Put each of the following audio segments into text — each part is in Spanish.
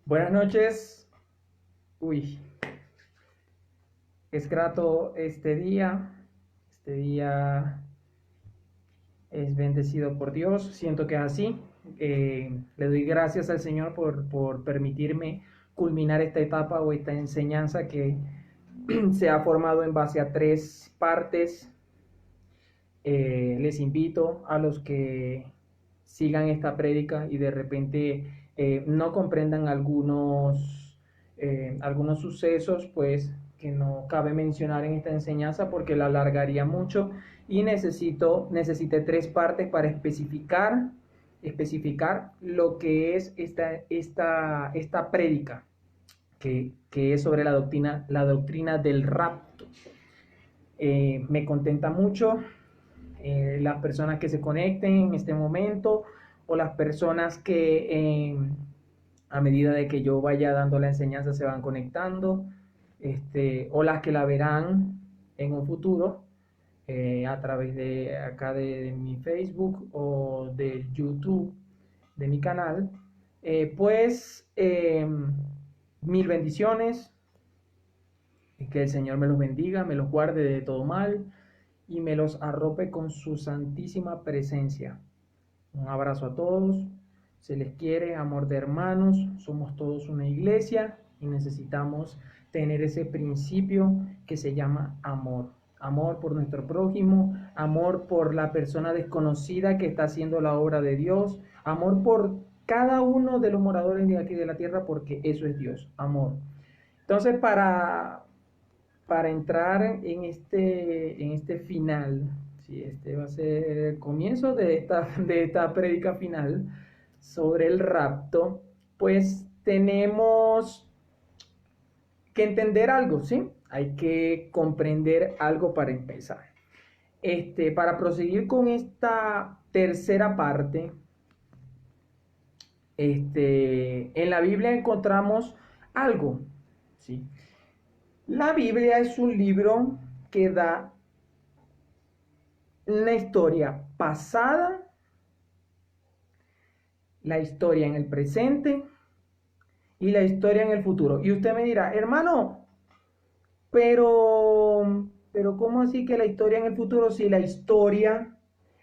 Buenas noches. Uy, es grato este día. Este día es bendecido por Dios. Siento que es así. Le doy gracias al Señor por permitirme culminar esta etapa o esta enseñanza que se ha formado en base a tres partes. Les invito a los que sigan esta prédica y de repente no comprendan algunos sucesos, pues que no cabe mencionar en esta enseñanza porque la alargaría mucho y necesité tres partes para especificar lo que es esta prédica, que es sobre la doctrina del rapto. Me contenta mucho las personas que se conecten en este momento o las personas que a medida de que yo vaya dando la enseñanza se van conectando, o las que la verán en un futuro a través de acá de mi Facebook o de YouTube de mi canal. Mil bendiciones, que el Señor me los bendiga, me los guarde de todo mal y me los arrope con su santísima presencia. Un abrazo a todos, se les quiere, amor de hermanos, somos todos una iglesia y necesitamos tener ese principio que se llama amor. Amor por nuestro prójimo, amor por la persona desconocida que está haciendo la obra de Dios, amor por cada uno de los moradores de aquí de la tierra, porque eso es Dios, amor. Entonces, para entrar en este final, sí, este va a ser el comienzo de esta prédica final sobre el rapto, pues tenemos que entender algo, ¿sí? Hay que comprender algo para empezar. Para proseguir con esta tercera parte, en la Biblia encontramos algo, ¿sí? La Biblia es un libro que da una historia pasada, la historia en el presente y la historia en el futuro. Y usted me dirá, hermano, pero ¿cómo así que la historia en el futuro si la historia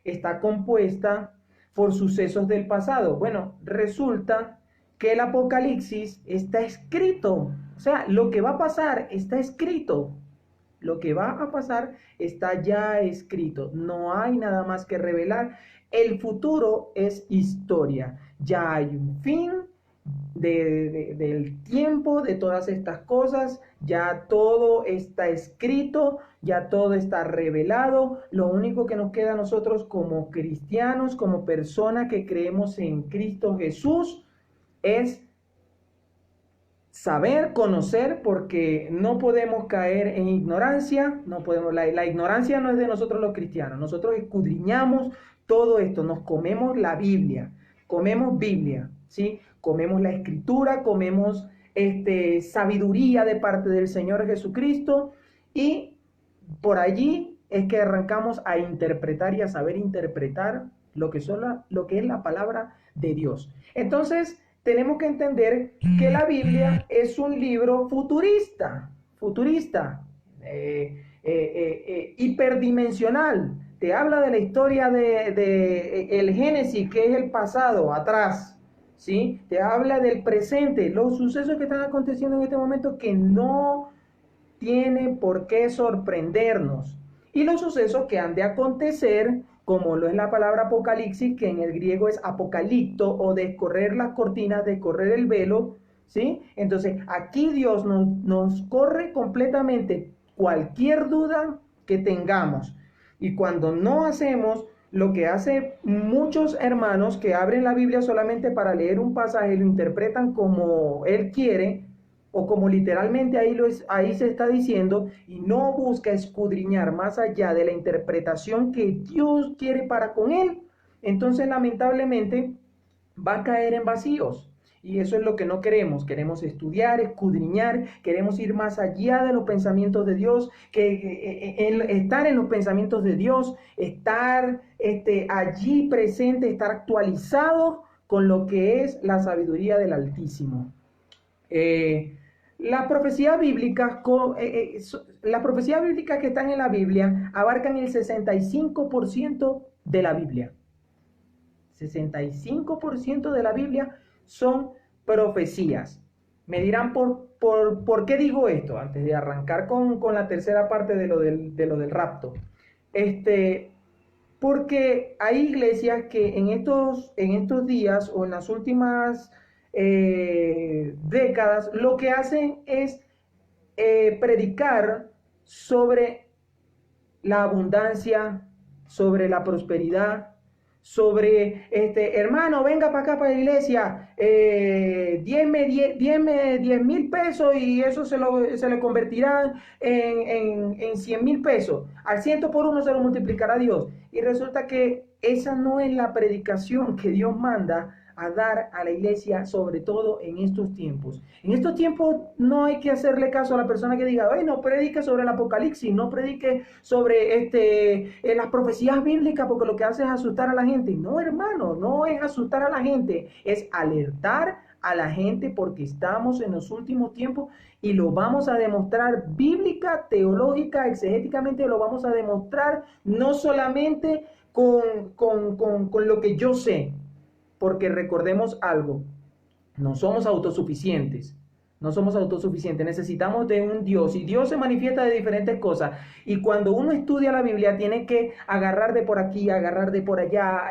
está compuesta por sucesos del pasado? Bueno, resulta que el Apocalipsis está escrito. O sea, lo que va a pasar está escrito. Lo que va a pasar está ya escrito. No hay nada más que revelar. El futuro es historia. Ya hay un fin del tiempo, de todas estas cosas. Ya todo está escrito, ya todo está revelado. Lo único que nos queda a nosotros como cristianos, como personas que creemos en Cristo Jesús, es saber, conocer, porque no podemos caer en ignorancia, no podemos, la ignorancia no es de nosotros los cristianos, nosotros escudriñamos todo esto, nos comemos Biblia, ¿sí? Comemos la escritura, comemos sabiduría de parte del Señor Jesucristo y por allí es que arrancamos a interpretar y a saber interpretar lo que es la palabra de Dios. Entonces, tenemos que entender que la Biblia es un libro futurista, hiperdimensional. Te habla de la historia de el Génesis, que es el pasado, atrás, ¿sí? Te habla del presente, los sucesos que están aconteciendo en este momento que no tiene por qué sorprendernos. Y los sucesos que han de acontecer, como lo es la palabra apocalipsis, que en el griego es apocalipto, o descorrer las cortinas, descorrer el velo, ¿sí? Entonces, aquí Dios nos corre completamente cualquier duda que tengamos. Y cuando no hacemos lo que hace muchos hermanos que abren la Biblia solamente para leer un pasaje y lo interpretan como él quiere, o como literalmente ahí se está diciendo, y no busca escudriñar más allá de la interpretación que Dios quiere para con él, entonces lamentablemente va a caer en vacíos. Y eso es lo que no queremos. Queremos estudiar, escudriñar, queremos ir más allá de los pensamientos de Dios, estar en los pensamientos de Dios, estar allí presente, estar actualizado con lo que es la sabiduría del Altísimo. Las profecías bíblicas, las profecías bíblicas que están en la Biblia abarcan el 65% de la Biblia. 65% de la Biblia son profecías. Me dirán por qué digo esto, antes de arrancar con la tercera parte de lo del rapto. Porque hay iglesias que en estos días o en las últimas décadas lo que hacen es predicar sobre la abundancia, sobre la prosperidad, sobre, hermano, venga para acá, para la iglesia, 10 mil pesos y eso se le convertirá en 100.000 pesos. Al 100 por 1 se lo multiplicará Dios. Y resulta que esa no es la predicación que Dios manda a dar a la iglesia, sobre todo en estos tiempos. En estos tiempos no hay que hacerle caso a la persona que diga, no predique sobre el apocalipsis, no predique sobre las profecías bíblicas, porque lo que hace es asustar a la gente. No, hermano, no es asustar a la gente, es alertar a la gente, porque estamos en los últimos tiempos y lo vamos a demostrar bíblica, teológica, exegéticamente lo vamos a demostrar, no solamente con lo que yo sé, porque recordemos algo, no somos autosuficientes. No somos autosuficientes, necesitamos de un Dios, y Dios se manifiesta de diferentes cosas. Y cuando uno estudia la Biblia, tiene que agarrar de por aquí, agarrar de por allá,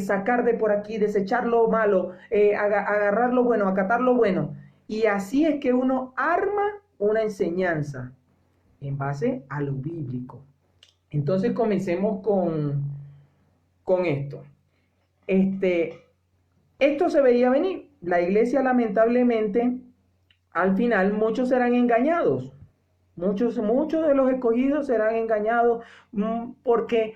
sacar de por aquí, desechar lo malo, agarrar lo bueno, acatar lo bueno. Y así es que uno arma una enseñanza en base a lo bíblico. Entonces comencemos con esto. Esto se veía venir. La iglesia, lamentablemente, al final muchos serán engañados. Muchos de los escogidos serán engañados, porque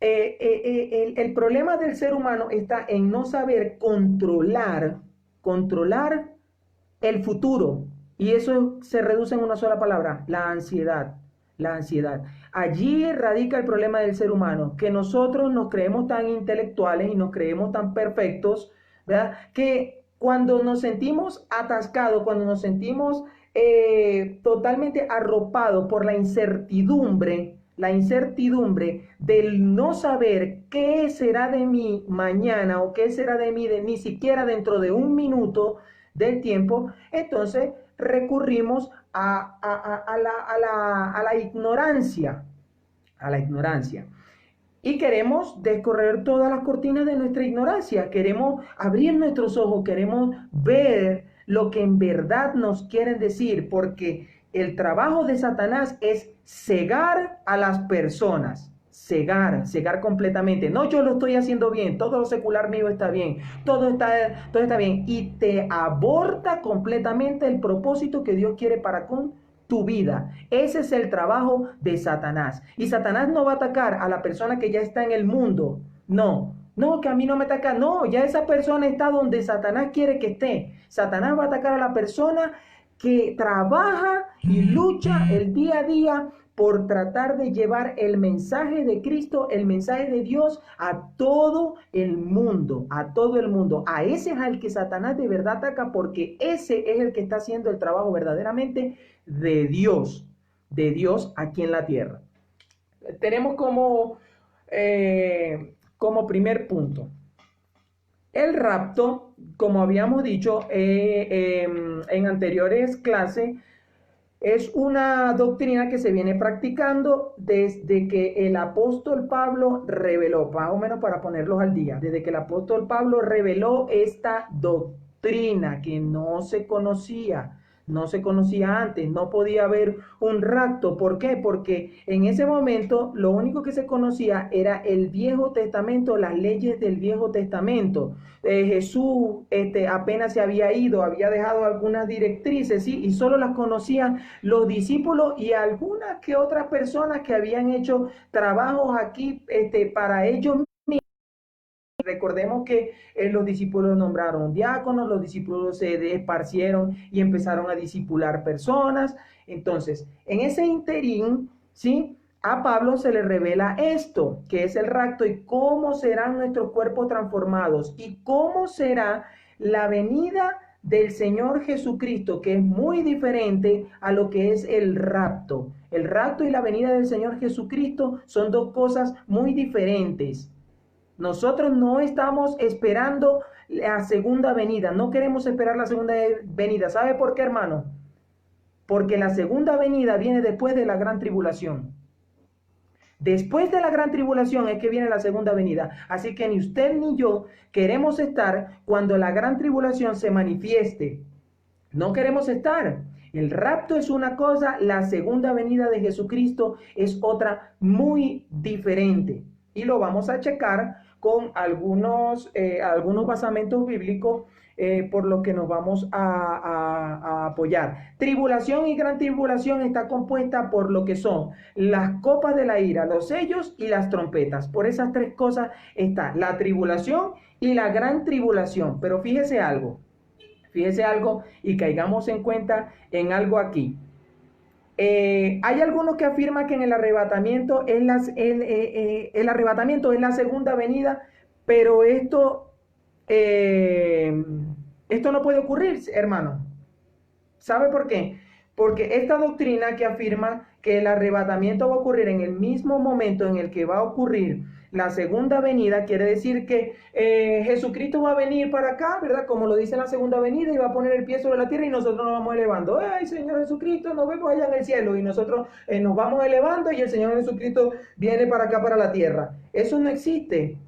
el problema del ser humano está en no saber controlar el futuro. Y eso se reduce en una sola palabra: la ansiedad. La ansiedad. Allí radica el problema del ser humano, que nosotros nos creemos tan intelectuales y nos creemos tan perfectos, ¿verdad? Que cuando nos sentimos atascados, cuando nos sentimos totalmente arropados por la incertidumbre del no saber qué será de mí mañana o qué será de mí ni siquiera dentro de un minuto del tiempo, entonces recurrimos a la ignorancia, y queremos descorrer todas las cortinas de nuestra ignorancia, queremos abrir nuestros ojos, queremos ver lo que en verdad nos quieren decir, porque el trabajo de Satanás es cegar a las personas. Cegar completamente. No, yo lo estoy haciendo bien, todo lo secular mío está bien, todo está bien, y te aborta completamente el propósito que Dios quiere para con tu vida. Ese es el trabajo de Satanás. Y Satanás no va a atacar a la persona que ya está en el mundo. No, que a mí no me ataca. No, ya esa persona está donde Satanás quiere que esté. Satanás va a atacar a la persona que trabaja y lucha el día a día por tratar de llevar el mensaje de Cristo, el mensaje de Dios a todo el mundo, a todo el mundo. A ese es al que Satanás de verdad ataca, porque ese es el que está haciendo el trabajo verdaderamente de Dios aquí en la tierra. Tenemos como primer punto el rapto. Como habíamos dicho en anteriores clases, es una doctrina que se viene practicando desde que el apóstol Pablo reveló, más o menos para ponerlos al día, desde que el apóstol Pablo reveló esta doctrina que no se conocía antes, no podía haber un rapto. ¿Por qué? Porque en ese momento lo único que se conocía era el Viejo Testamento, las leyes del Viejo Testamento. Jesús apenas se había ido, había dejado algunas directrices, ¿sí? Y solo las conocían los discípulos y algunas que otras personas que habían hecho trabajos aquí para ellos. Recordemos que los discípulos nombraron diáconos, los discípulos se esparcieron y empezaron a discipular personas. Entonces, en ese interín, ¿sí?, a Pablo se le revela esto, que es el rapto, y cómo serán nuestros cuerpos transformados y cómo será la venida del Señor Jesucristo, que es muy diferente a lo que es el rapto. El rapto y la venida del Señor Jesucristo son dos cosas muy diferentes. Nosotros no estamos esperando la segunda venida, no queremos esperar la segunda venida. ¿Sabe por qué, hermano? Porque la segunda venida viene después de la gran tribulación. Después de la gran tribulación es que viene la segunda venida. Así que ni usted ni yo queremos estar cuando la gran tribulación se manifieste. No queremos estar. El rapto es una cosa, la segunda venida de Jesucristo es otra muy diferente. Y lo vamos a checar con algunos basamentos bíblicos por lo que nos vamos a apoyar. Tribulación y gran tribulación está compuesta por lo que son las copas de la ira, los sellos y las trompetas. Por esas tres cosas está la tribulación y la gran tribulación. Pero fíjese algo y caigamos en cuenta en algo aquí. Hay algunos que afirman que en el arrebatamiento es la segunda venida, pero esto no puede ocurrir, hermano. ¿Sabe por qué? Porque esta doctrina que afirma que el arrebatamiento va a ocurrir en el mismo momento en el que va a ocurrir la segunda venida, quiere decir que Jesucristo va a venir para acá, ¿verdad? Como lo dice en la segunda venida, y va a poner el pie sobre la tierra y nosotros nos vamos elevando. ¡Ay, Señor Jesucristo, nos vemos allá en el cielo! Y nosotros nos vamos elevando y el Señor Jesucristo viene para acá, para la tierra. Eso no existe.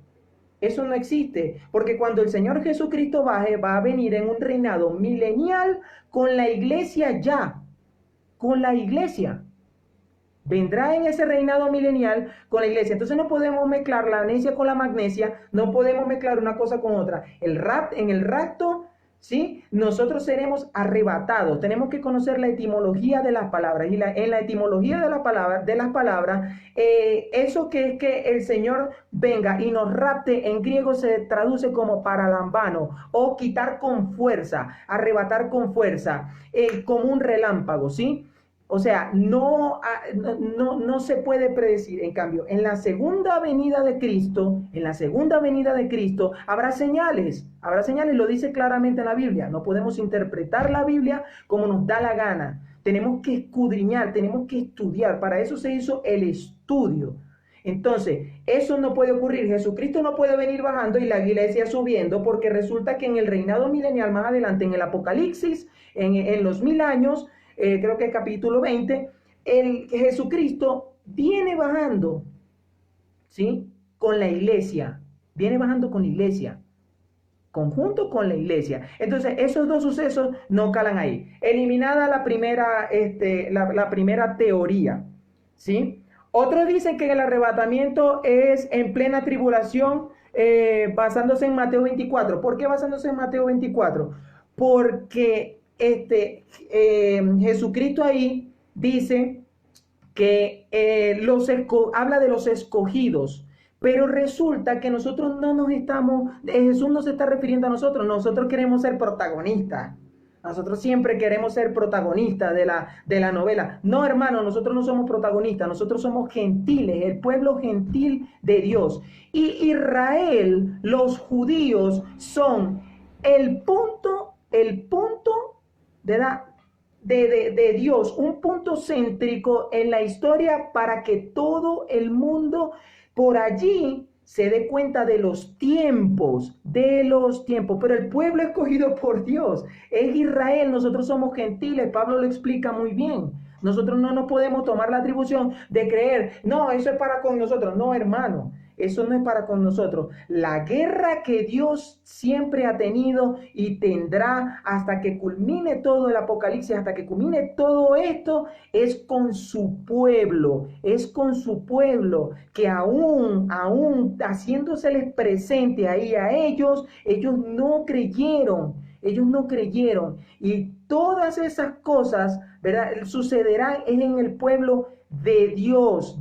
Eso no existe, porque cuando el Señor Jesucristo baje, va a venir en un reinado milenial con la iglesia ya, con la iglesia. Vendrá en ese reinado milenial con la iglesia. Entonces no podemos mezclar la necia con la magnesia, no podemos mezclar una cosa con otra. En el rapto, ¿sí? Nosotros seremos arrebatados. Tenemos que conocer la etimología de las palabras. Y en la etimología de las palabras, eso que es que el Señor venga y nos rapte, en griego se traduce como paralambano, o quitar con fuerza, arrebatar con fuerza, como un relámpago, ¿sí? O sea, no se puede predecir. En cambio, en la segunda venida de Cristo, habrá señales, lo dice claramente en la Biblia. No podemos interpretar la Biblia como nos da la gana. Tenemos que escudriñar, tenemos que estudiar. Para eso se hizo el estudio. Entonces, eso no puede ocurrir. Jesucristo no puede venir bajando y la iglesia subiendo, porque resulta que en el reinado milenial más adelante, en el Apocalipsis, en los 1000 años, creo que es capítulo 20, el Jesucristo viene bajando, ¿sí? Con la iglesia, viene bajando con la iglesia, conjunto con la iglesia. Entonces, esos dos sucesos no calan ahí. Eliminada la primera teoría, ¿sí? Otros dicen que el arrebatamiento es en plena tribulación, basándose en Mateo 24. ¿Por qué basándose en Mateo 24? Porque Jesucristo ahí dice que habla de los escogidos, pero resulta que nosotros Jesús no se está refiriendo a nosotros queremos ser protagonistas. Nosotros siempre queremos ser protagonistas de la novela. No, hermano, nosotros no somos protagonistas, nosotros somos gentiles, el pueblo gentil de Dios. Y Israel, los judíos, son el punto de Dios, un punto céntrico en la historia para que todo el mundo por allí se dé cuenta de los tiempos, pero el pueblo escogido por Dios es Israel, nosotros somos gentiles, Pablo lo explica muy bien. Nosotros no nos podemos tomar la atribución de creer, no, eso es para con nosotros, no, hermano. Eso no es para con nosotros. La guerra que Dios siempre ha tenido y tendrá hasta que culmine todo el Apocalipsis, hasta que culmine todo esto, es con su pueblo. Es con su pueblo que aún haciéndoseles presente ahí a ellos no creyeron. Ellos no creyeron. Y todas esas cosas, ¿verdad?, sucederán en el pueblo de Dios,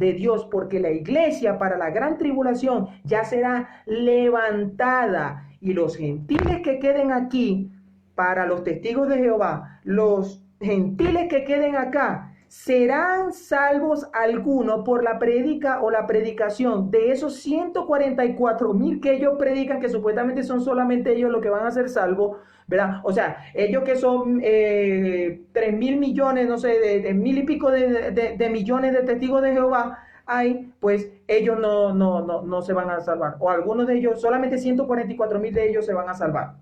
porque la iglesia para la gran tribulación ya será levantada y los gentiles que queden aquí, para los testigos de Jehová, los gentiles que queden acá, ¿serán salvos algunos por la prédica o la predicación de esos 144,000 que ellos predican, que supuestamente son solamente ellos los que van a ser salvos, ¿verdad? O sea, ellos que son 3,000 millones, no sé, de mil y pico de millones de testigos de Jehová, hay, pues ellos no se van a salvar. O algunos de ellos, solamente 144,000 de ellos se van a salvar,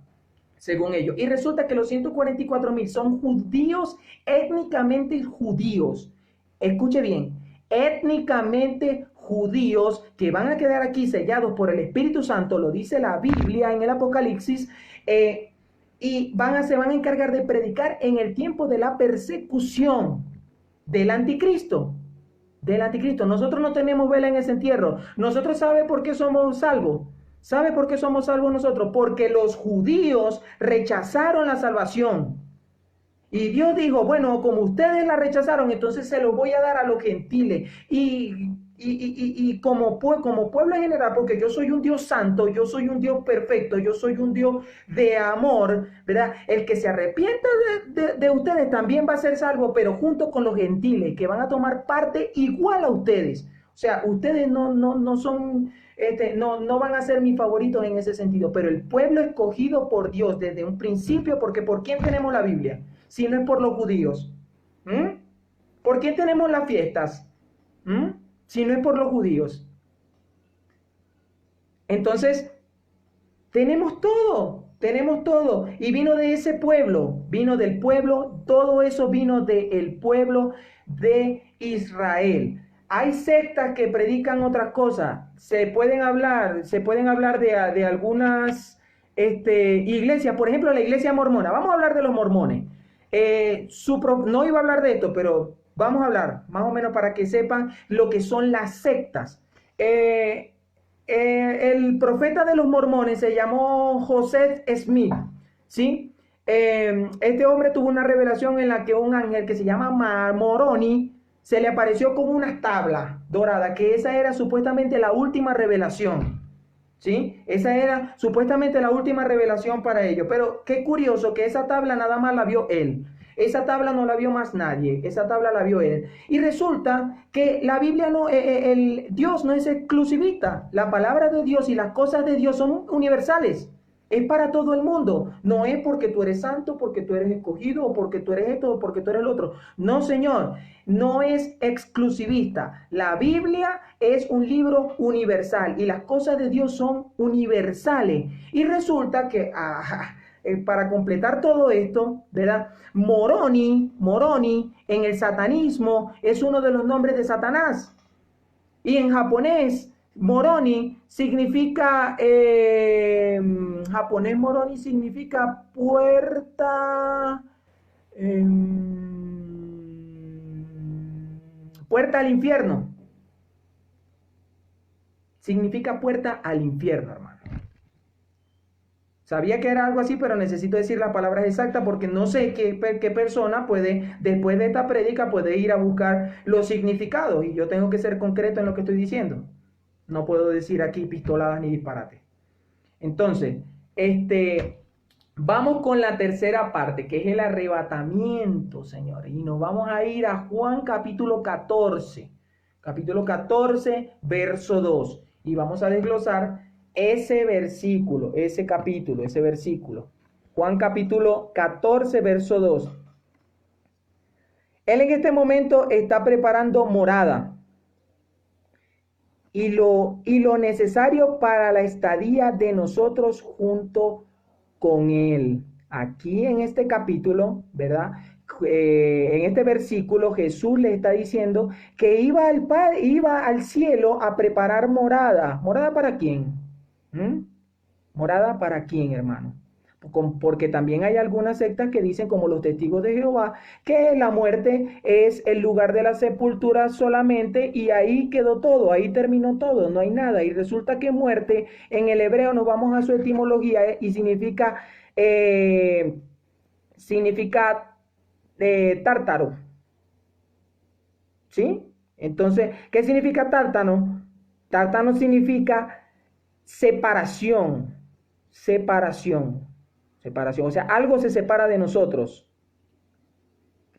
según ellos. Y resulta que los 144,000 son judíos, étnicamente judíos. Escuche bien, étnicamente judíos que van a quedar aquí sellados por el Espíritu Santo, lo dice la Biblia en el Apocalipsis, y se van a encargar de predicar en el tiempo de la persecución del anticristo. Del anticristo. Nosotros no tenemos vela en ese entierro. Nosotros ¿sabe por qué somos salvos? ¿Sabe por qué somos salvos nosotros? Porque los judíos rechazaron la salvación. Y Dios dijo, bueno, como ustedes la rechazaron, entonces se lo voy a dar a los gentiles. Y como pueblo en general, porque yo soy un Dios santo, yo soy un Dios perfecto, yo soy un Dios de amor, ¿verdad? El que se arrepienta de ustedes también va a ser salvo, pero junto con los gentiles, que van a tomar parte igual a ustedes. O sea, ustedes no son, no van a ser mis favoritos en ese sentido, pero el pueblo escogido por Dios desde un principio, porque ¿por quién tenemos la Biblia? Si no es por los judíos. ¿Por qué tenemos las fiestas? Si no es por los judíos. Entonces, tenemos todo. Y vino de ese pueblo, vino del pueblo, todo eso vino del pueblo de Israel. Hay sectas que predican otras cosas. Se pueden hablar de algunas iglesias, por ejemplo, la iglesia mormona. Vamos a hablar de los mormones. No iba a hablar de esto, pero vamos a hablar más o menos para que sepan lo que son las sectas. El profeta de los mormones se llamó Joseph Smith, ¿sí? Este hombre tuvo una revelación en la que un ángel que se llama Moroni se le apareció como una tabla dorada, que esa era supuestamente la última revelación. ¿Sí? Esa era supuestamente la última revelación para ellos. Pero qué curioso que esa tabla nada más la vio él. Esa tabla no la vio más nadie. Esa tabla la vio él. Y resulta que la Biblia Dios no es exclusivista. La palabra de Dios y las cosas de Dios son universales. Es para todo el mundo. No es porque tú eres santo, porque tú eres escogido, o porque tú eres esto, o porque tú eres el otro. No, Señor. No es exclusivista. La Biblia es un libro universal y las cosas de Dios son universales. Y resulta que, para completar todo esto, ¿verdad? Moroni en el satanismo es uno de los nombres de Satanás. Y en japonés, Moroni significa, Moroni significa puerta, puerta al infierno. Significa puerta al infierno, hermano. Sabía que era algo así, pero necesito decir las palabras exactas porque no sé qué persona puede, después de esta prédica, puede ir a buscar los significados. Y yo tengo que ser concreto en lo que estoy diciendo. No puedo decir aquí pistoladas ni disparates. Entonces, vamos con la tercera parte, que es el arrebatamiento, señores. Y nos vamos a ir a Juan capítulo 14. Capítulo 14, verso 2. Y vamos a desglosar ese versículo, ese capítulo, ese versículo. Juan capítulo 14, verso 2. Él en este momento está preparando morada y lo necesario para la estadía de nosotros junto con Él. Aquí en este capítulo, ¿verdad? En este versículo Jesús le está diciendo que iba al cielo a preparar morada. ¿Morada para quién? ¿Morada para quién, hermano? Porque también hay algunas sectas que dicen, como los testigos de Jehová, que la muerte es el lugar de la sepultura solamente y ahí quedó todo, ahí terminó todo, no hay nada. Y resulta que muerte en el hebreo, nos vamos a su etimología, y significa tártaro. ¿Sí? Entonces, ¿qué significa tártano? Tártano significa separación. O sea, algo se separa de nosotros.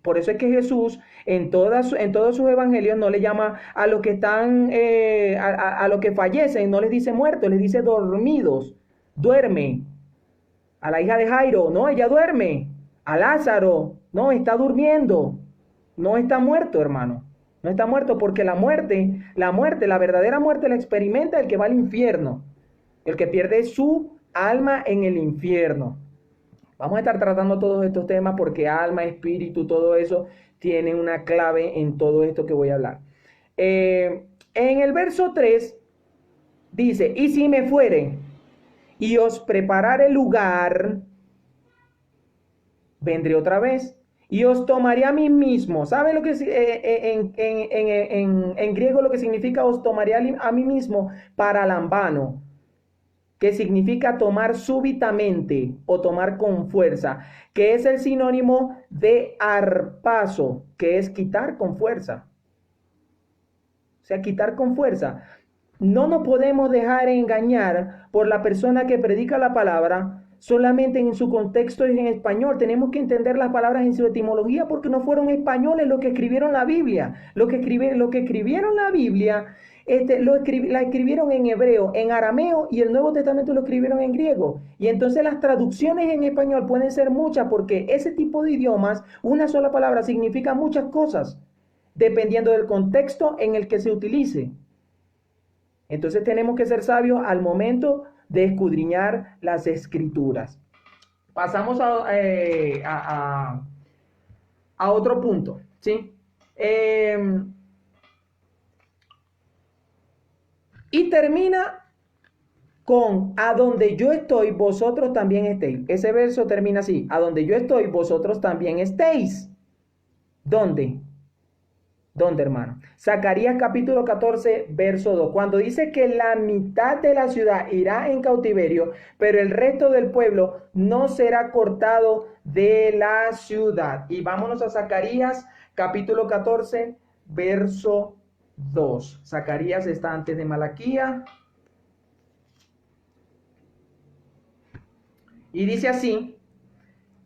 Por eso es que Jesús en todos sus evangelios no le llama a los que están, a los que fallecen, no les dice muertos, les dice dormidos, duerme. A la hija de Jairo, no, ella duerme. A Lázaro, no, está durmiendo. No está muerto, hermano. No está muerto porque la verdadera muerte la experimenta el que va al infierno. El que pierde su alma en el infierno. Vamos a estar tratando todos estos temas porque alma, espíritu, todo eso tiene una clave en todo esto que voy a hablar. En el verso 3 dice, y si me fuere y os prepararé lugar, vendré otra vez y os tomaré a mí mismo. ¿Sabe lo que en griego lo que significa os tomaré a mí mismo? Paralambano, que significa tomar súbitamente o tomar con fuerza, que es el sinónimo de harpazo, que es quitar con fuerza. O sea, quitar con fuerza. No nos podemos dejar engañar por la persona que predica la palabra solamente en su contexto y en español. Tenemos que entender las palabras en su etimología porque no fueron españoles los que escribieron la Biblia. Los que escribieron la Biblia la escribieron en hebreo, en arameo, y el Nuevo Testamento lo escribieron en griego. Y entonces las traducciones en español pueden ser muchas porque ese tipo de idiomas, una sola palabra significa muchas cosas, dependiendo del contexto en el que se utilice. Entonces tenemos que ser sabios al momento de escudriñar las escrituras. Pasamos a otro punto, ¿sí? Y termina con, a donde yo estoy, vosotros también estéis. Ese verso termina así, a donde yo estoy, vosotros también estéis. ¿Dónde? ¿Dónde, hermano? Zacarías capítulo 14, verso 2. Cuando dice que la mitad de la ciudad irá en cautiverio, pero el resto del pueblo no será cortado de la ciudad. Y vámonos a Zacarías capítulo 14, verso 2. Zacarías está antes de Malaquías. Y dice así,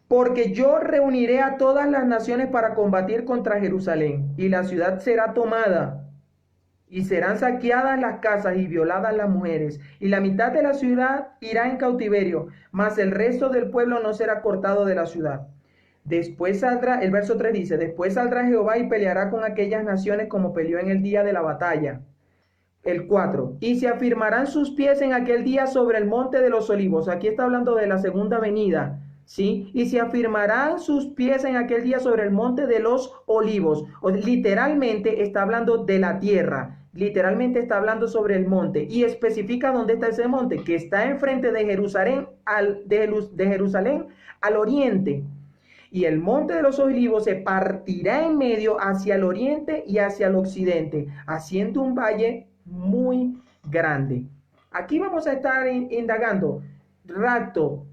porque yo reuniré a todas las naciones para combatir contra Jerusalén, y la ciudad será tomada, y serán saqueadas las casas y violadas las mujeres, y la mitad de la ciudad irá en cautiverio, mas el resto del pueblo no será cortado de la ciudad. Después saldrá, el verso 3 dice, después saldrá Jehová y peleará con aquellas naciones como peleó en el día de la batalla. El 4, y se afirmarán sus pies en aquel día sobre el monte de los olivos. Aquí está hablando de la segunda venida, ¿sí? Y se afirmarán sus pies en aquel día sobre el monte de los olivos. Literalmente está hablando de la tierra, literalmente está hablando sobre el monte y especifica dónde está ese monte, que está enfrente de Jerusalén, de Jerusalén al oriente. Y el monte de los olivos se partirá en medio hacia el oriente y hacia el occidente, haciendo un valle muy grande. Aquí vamos a estar indagando rapto,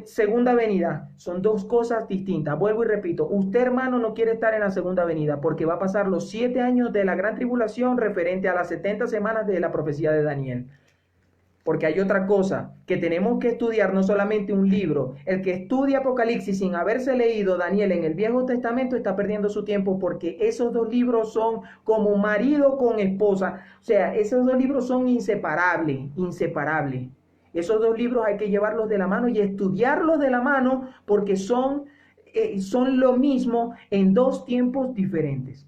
segunda venida. Son dos cosas distintas. Vuelvo y repito, usted, hermano, no quiere estar en la segunda venida porque va a pasar los 7 años de la gran tribulación referente a las 70 semanas de la profecía de Daniel. Porque hay otra cosa que tenemos que estudiar, no solamente un libro. El que estudia Apocalipsis sin haberse leído Daniel en el Viejo Testamento está perdiendo su tiempo porque esos dos libros son como marido con esposa. O sea, esos dos libros son inseparables, inseparables. Esos dos libros hay que llevarlos de la mano y estudiarlos de la mano porque son lo mismo en dos tiempos diferentes.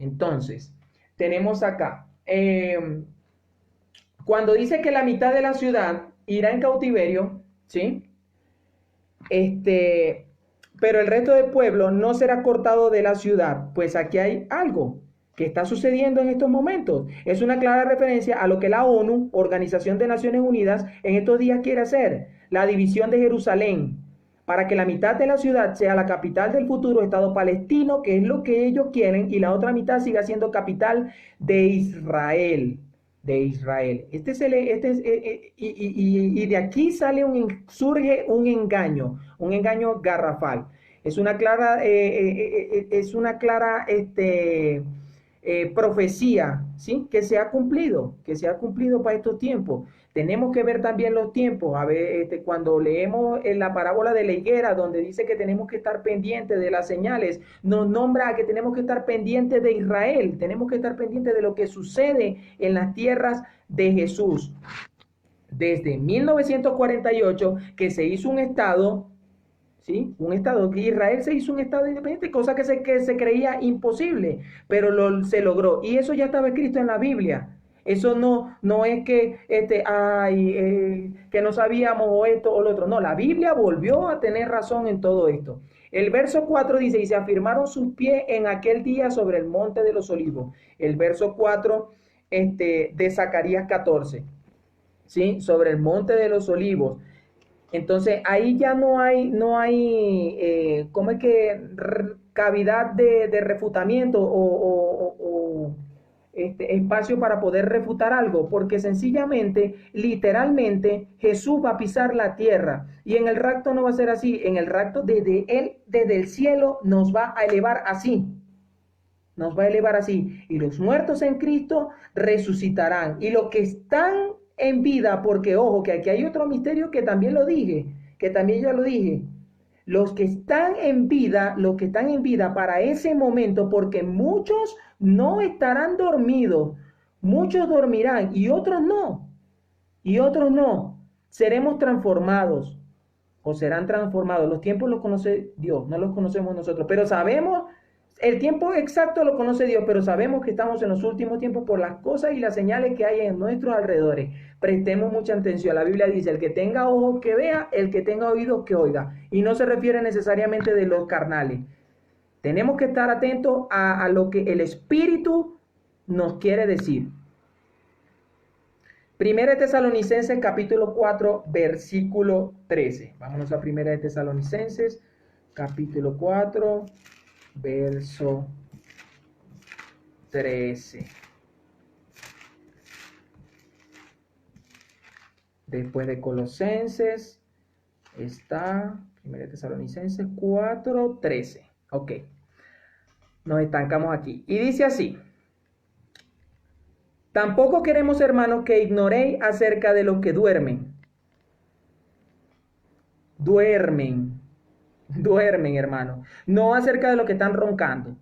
Entonces, tenemos acá... cuando dice que la mitad de la ciudad irá en cautiverio, ¿sí? Pero el resto del pueblo no será cortado de la ciudad. Pues aquí hay algo que está sucediendo en estos momentos. Es una clara referencia a lo que la ONU, Organización de Naciones Unidas, en estos días quiere hacer. La división de Jerusalén, para que la mitad de la ciudad sea la capital del futuro Estado palestino, que es lo que ellos quieren, y la otra mitad siga siendo capital de Israel. De Israel. Y de aquí surge un engaño garrafal. Es una clara profecía, ¿sí? Que se ha cumplido para estos tiempos. Tenemos que ver también los tiempos. A ver, cuando leemos en la parábola de la higuera, donde dice que tenemos que estar pendientes de las señales, nos nombra que tenemos que estar pendientes de Israel, tenemos que estar pendientes de lo que sucede en las tierras de Jesús. Desde 1948, que se hizo un estado, ¿sí? Un estado, que Israel se hizo un estado independiente, cosa que se creía imposible, pero se logró. Y eso ya estaba escrito en la Biblia. Eso no es que, que no sabíamos o esto o lo otro. No, la Biblia volvió a tener razón en todo esto. El verso 4 dice, y se afirmaron sus pies en aquel día sobre el monte de los olivos. El verso 4 de Zacarías 14, ¿sí? Sobre el monte de los olivos. Entonces ahí ya no hay, ¿cómo es que? Cavidad de refutamiento o espacio para poder refutar algo, porque sencillamente, literalmente, Jesús va a pisar la tierra. Y en el rapto no va a ser así. En el rapto, desde el cielo, nos va a elevar así. Nos va a elevar así. Y los muertos en Cristo resucitarán. Y los que están en vida, porque ojo, que aquí hay otro misterio que también lo dije, que también ya lo dije. Los que están en vida, para ese momento, porque muchos no estarán dormidos, muchos dormirán y otros no, seremos transformados o serán transformados. Los tiempos los conoce Dios, no los conocemos nosotros, pero sabemos, el tiempo exacto lo conoce Dios, pero sabemos que estamos en los últimos tiempos por las cosas y las señales que hay en nuestros alrededores. Prestemos mucha atención. La Biblia dice, el que tenga ojos que vea, el que tenga oídos que oiga. Y no se refiere necesariamente de los carnales. Tenemos que estar atentos a lo que el Espíritu nos quiere decir. Primera de Tesalonicenses capítulo 4, versículo 13. Vámonos a Primera de Tesalonicenses capítulo 4, verso 13. Después de Colosenses está Primera de Tesalonicenses 4, 13. Ok. Nos estancamos aquí. Y dice así. Tampoco queremos, hermanos, que ignoréis acerca de los que duermen. Duermen, hermano. No acerca de los que están roncando.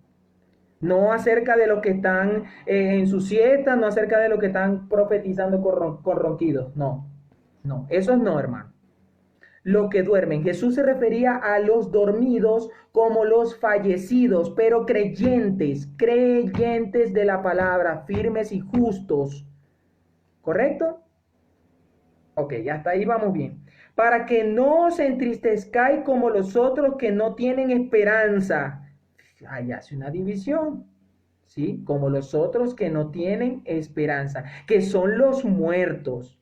No acerca de los que están en su siesta, no acerca de los que están profetizando con ronquidos. No, esos no, hermano. Los que duermen. Jesús se refería a los dormidos como los fallecidos, pero creyentes de la palabra, firmes y justos. ¿Correcto? Ok, hasta ahí vamos bien. Para que no os entristezcáis como los otros que no tienen esperanza. Ahí hace una división, ¿sí? Como los otros que no tienen esperanza, que son los muertos.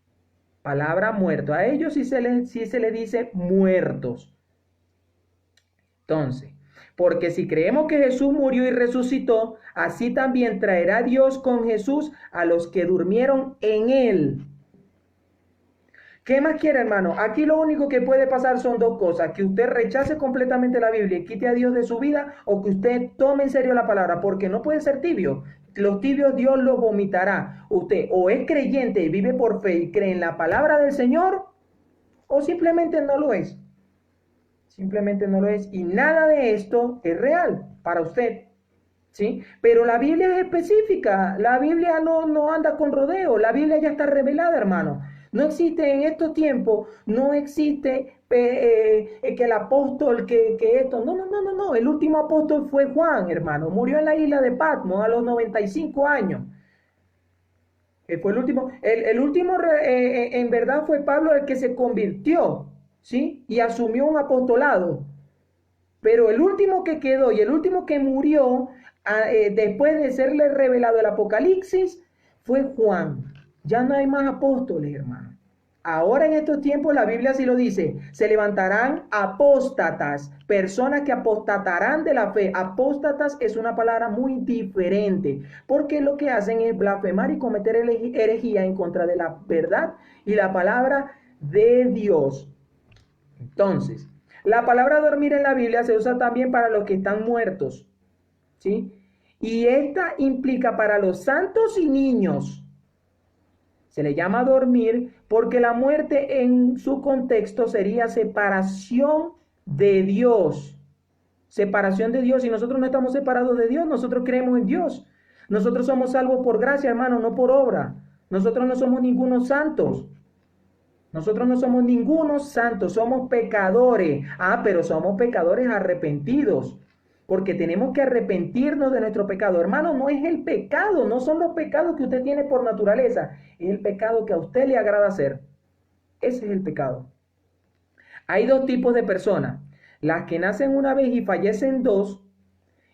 Palabra muerto. A ellos sí se le dice muertos. Entonces, porque si creemos que Jesús murió y resucitó, así también traerá Dios con Jesús a los que durmieron en él. ¿Qué más quiere, hermano? Aquí lo único que puede pasar son dos cosas: que usted rechace completamente la Biblia y quite a Dios de su vida, o que usted tome en serio la palabra, porque no puede ser tibio. Los tibios Dios los vomitará. Usted o es creyente y vive por fe y cree en la palabra del Señor, o simplemente no lo es. Simplemente no lo es. Y nada de esto es real para usted, ¿sí? Pero la Biblia es específica. La Biblia no anda con rodeo. La Biblia ya está revelada, hermano. No existe en estos tiempos, no existe que el apóstol, que esto. No. El último apóstol fue Juan, hermano. Murió en la isla de Patmos a los 95 años. Fue el último. El último en verdad fue Pablo, el que se convirtió, ¿sí? Y asumió un apostolado. Pero el último que quedó y el último que murió después de serle revelado el Apocalipsis fue Juan. Ya no hay más apóstoles, hermano. Ahora en estos tiempos la Biblia sí lo dice: se levantarán apóstatas, personas que apostatarán de la fe. Apóstatas es una palabra muy diferente, porque lo que hacen es blasfemar y cometer herejía en contra de la verdad y la palabra de Dios. Entonces, la palabra dormir en la Biblia se usa también para los que están muertos, ¿sí? Y esta implica para los santos y niños. Se le llama dormir porque la muerte en su contexto sería separación de Dios. Separación de Dios. Y nosotros no estamos separados de Dios, nosotros creemos en Dios. Nosotros somos salvos por gracia, hermano, no por obra. Nosotros no somos ningunos santos. Nosotros no somos ningunos santos, somos pecadores. Pero somos pecadores arrepentidos. Porque tenemos que arrepentirnos de nuestro pecado. Hermano, no es el pecado, no son los pecados que usted tiene por naturaleza. Es el pecado que a usted le agrada hacer. Ese es el pecado. Hay dos tipos de personas. Las que nacen una vez y fallecen dos.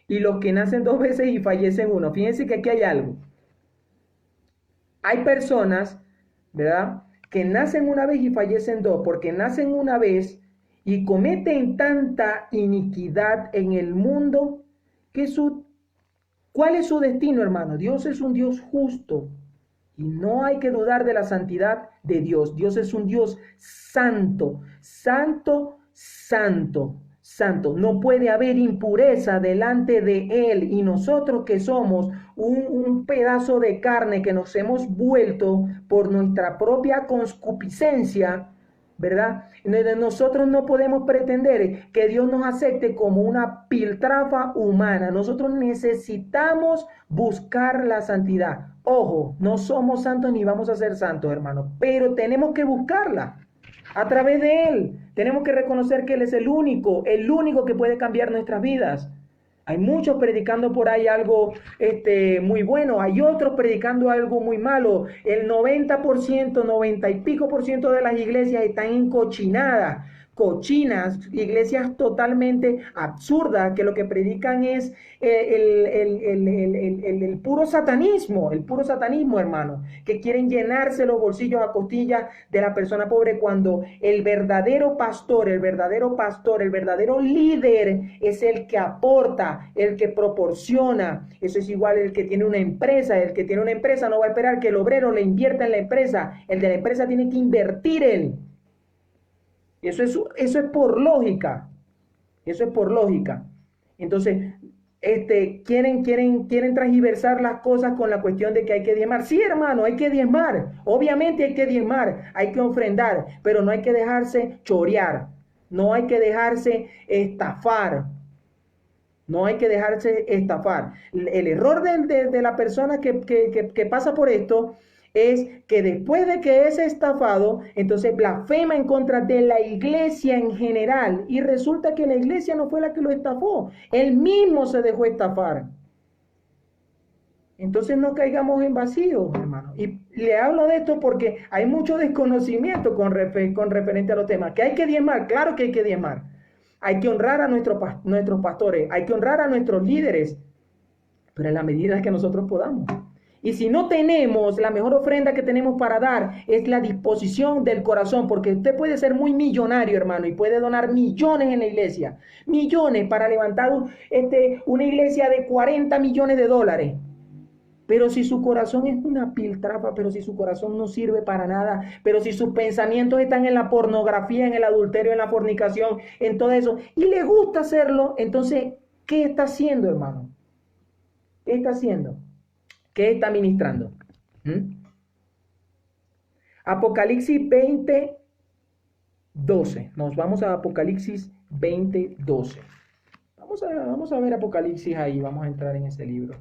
Y los que nacen dos veces y fallecen uno. Fíjense que aquí hay algo. Hay personas, ¿verdad?, que nacen una vez y fallecen dos, porque nacen una vez y cometen tanta iniquidad en el mundo que ¿cuál es su destino, hermano? Dios es un Dios justo y no hay que dudar de la santidad de Dios. Dios es un Dios santo, santo, santo. Santo, no puede haber impureza delante de Él, y nosotros que somos un pedazo de carne que nos hemos vuelto por nuestra propia concupiscencia, ¿verdad? Nosotros no podemos pretender que Dios nos acepte como una piltrafa humana. Nosotros necesitamos buscar la santidad. Ojo, no somos santos ni vamos a ser santos, hermano, pero tenemos que buscarla a través de Él. Tenemos que reconocer que Él es el único que puede cambiar nuestras vidas. Hay muchos predicando por ahí algo muy bueno, hay otros predicando algo muy malo. El 90%, 90 y pico por ciento de las iglesias están encochinadas, cochinas, iglesias totalmente absurdas, que lo que predican es el puro satanismo, hermano, que quieren llenarse los bolsillos a costillas de la persona pobre, cuando el verdadero pastor, el verdadero líder es el que aporta, el que proporciona. Eso es igual el que tiene una empresa. El que tiene una empresa no va a esperar que el obrero le invierta en la empresa. El de la empresa tiene que invertir él. Eso es por lógica. Eso es por lógica. Entonces, quieren transgiversar las cosas con la cuestión de que hay que diezmar. Sí, hermano, hay que diezmar. Obviamente hay que diezmar, hay que ofrendar, pero no hay que dejarse chorear. No hay que dejarse estafar. No hay que dejarse estafar. El error de la persona que pasa por esto es que después de que es estafado, entonces blasfema en contra de la iglesia en general, y resulta que la iglesia no fue la que lo estafó, él mismo se dejó estafar. Entonces no caigamos en vacío, hermano. Y le hablo de esto porque hay mucho desconocimiento con referente a los temas. Que hay que diezmar, claro que hay que diezmar. Hay que honrar a nuestros pastores, hay que honrar a nuestros líderes, pero en la medida que nosotros podamos. Y si no tenemos, la mejor ofrenda que tenemos para dar es la disposición del corazón, porque usted puede ser muy millonario, hermano, y puede donar millones en la iglesia, millones para levantar una iglesia de 40 millones de dólares. Pero si su corazón es una piltrafa, pero si su corazón no sirve para nada, pero si sus pensamientos están en la pornografía, en el adulterio, en la fornicación, en todo eso, y le gusta hacerlo, entonces, ¿qué está haciendo, hermano? ¿Qué está haciendo? ¿Qué está ministrando? Apocalipsis 20, 12. Nos vamos a Apocalipsis 20, 12. Vamos a ver Apocalipsis ahí. Vamos a entrar en ese libro.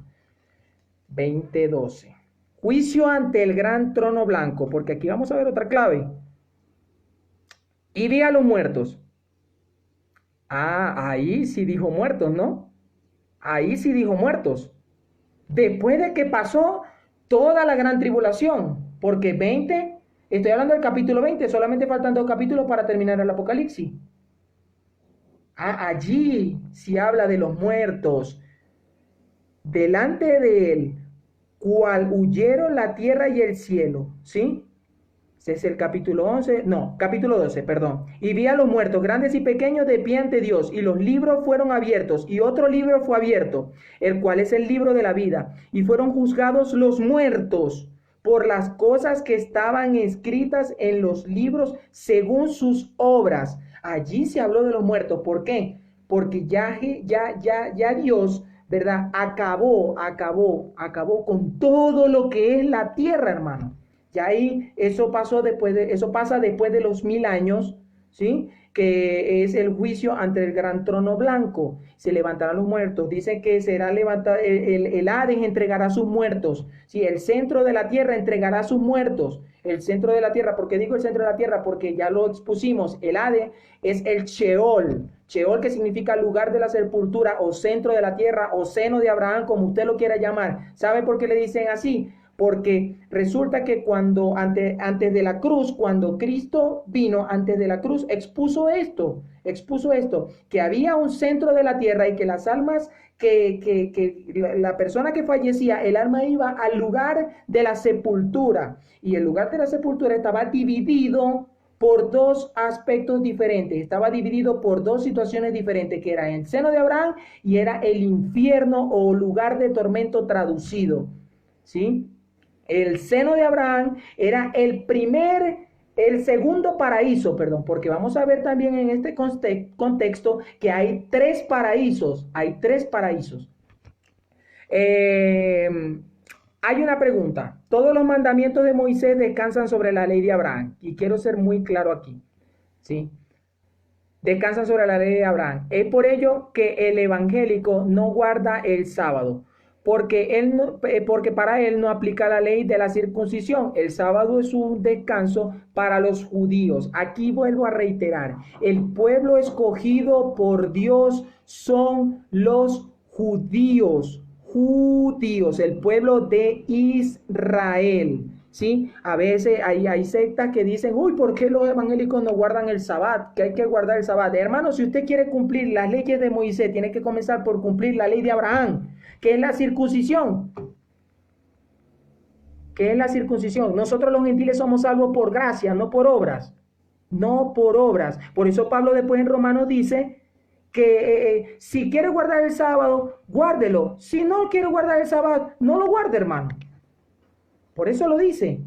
20, 12. Juicio ante el gran trono blanco. Porque aquí vamos a ver otra clave. Y vi a los muertos. Ahí sí dijo muertos, ¿no? Ahí sí dijo muertos. Después de que pasó toda la gran tribulación, porque estoy hablando del capítulo 20, solamente faltan 2 capítulos para terminar el Apocalipsis. Allí se habla de los muertos, delante de él, cual huyeron la tierra y el cielo, ¿sí? Ese es el capítulo 12, perdón. Y vi a los muertos, grandes y pequeños, de pie ante Dios, y los libros fueron abiertos, y otro libro fue abierto, el cual es el libro de la vida, y fueron juzgados los muertos por las cosas que estaban escritas en los libros según sus obras. Allí se habló de los muertos. ¿Por qué? Porque ya Dios, ¿verdad? Acabó con todo lo que es la tierra, hermano. Ya ahí eso pasa después de los 1000 años, ¿sí? Que es el juicio ante el gran trono blanco. Se levantarán los muertos. Dice que será levantado, el Hades entregará sus muertos. Sí, el centro de la tierra entregará sus muertos. El centro de la tierra, ¿por qué digo el centro de la tierra? Porque ya lo expusimos. El Hades es el Sheol. Sheol, que significa lugar de la sepultura o centro de la tierra o seno de Abraham, como usted lo quiera llamar. ¿Sabe por qué le dicen así? Porque resulta que antes de la cruz, cuando Cristo vino antes de la cruz, expuso esto, que había un centro de la tierra y que las almas, que la persona que fallecía, el alma iba al lugar de la sepultura, y el lugar de la sepultura estaba dividido por dos aspectos diferentes, estaba dividido por dos situaciones diferentes, que era el seno de Abraham y era el infierno o lugar de tormento traducido, ¿sí? El seno de Abraham era el segundo paraíso, perdón, porque vamos a ver también en este contexto que hay tres paraísos, Eh, hay una pregunta. Todos los mandamientos de Moisés descansan sobre la ley de Abraham, y quiero ser muy claro aquí, ¿sí? Descansan sobre la ley de Abraham. Es por ello que el evangélico no guarda el sábado, porque para él no aplica la ley de la circuncisión. El sábado es un descanso para los judíos. Aquí vuelvo a reiterar, el pueblo escogido por Dios son los judíos, el pueblo de Israel. ¿Sí? A veces hay sectas que dicen, uy, ¿por qué los evangélicos no guardan el sabbat? Que hay que guardar el sabbat. Hermano, si usted quiere cumplir las leyes de Moisés, tiene que comenzar por cumplir la ley de Abraham, que es la circuncisión. ¿Qué es la circuncisión? Nosotros los gentiles somos salvos por gracia, no por obras. No por obras. Por eso Pablo después en Romanos dice que si quiere guardar el sábado, guárdelo. Si no quiere guardar el sábado, no lo guarde, hermano. Por eso lo dice.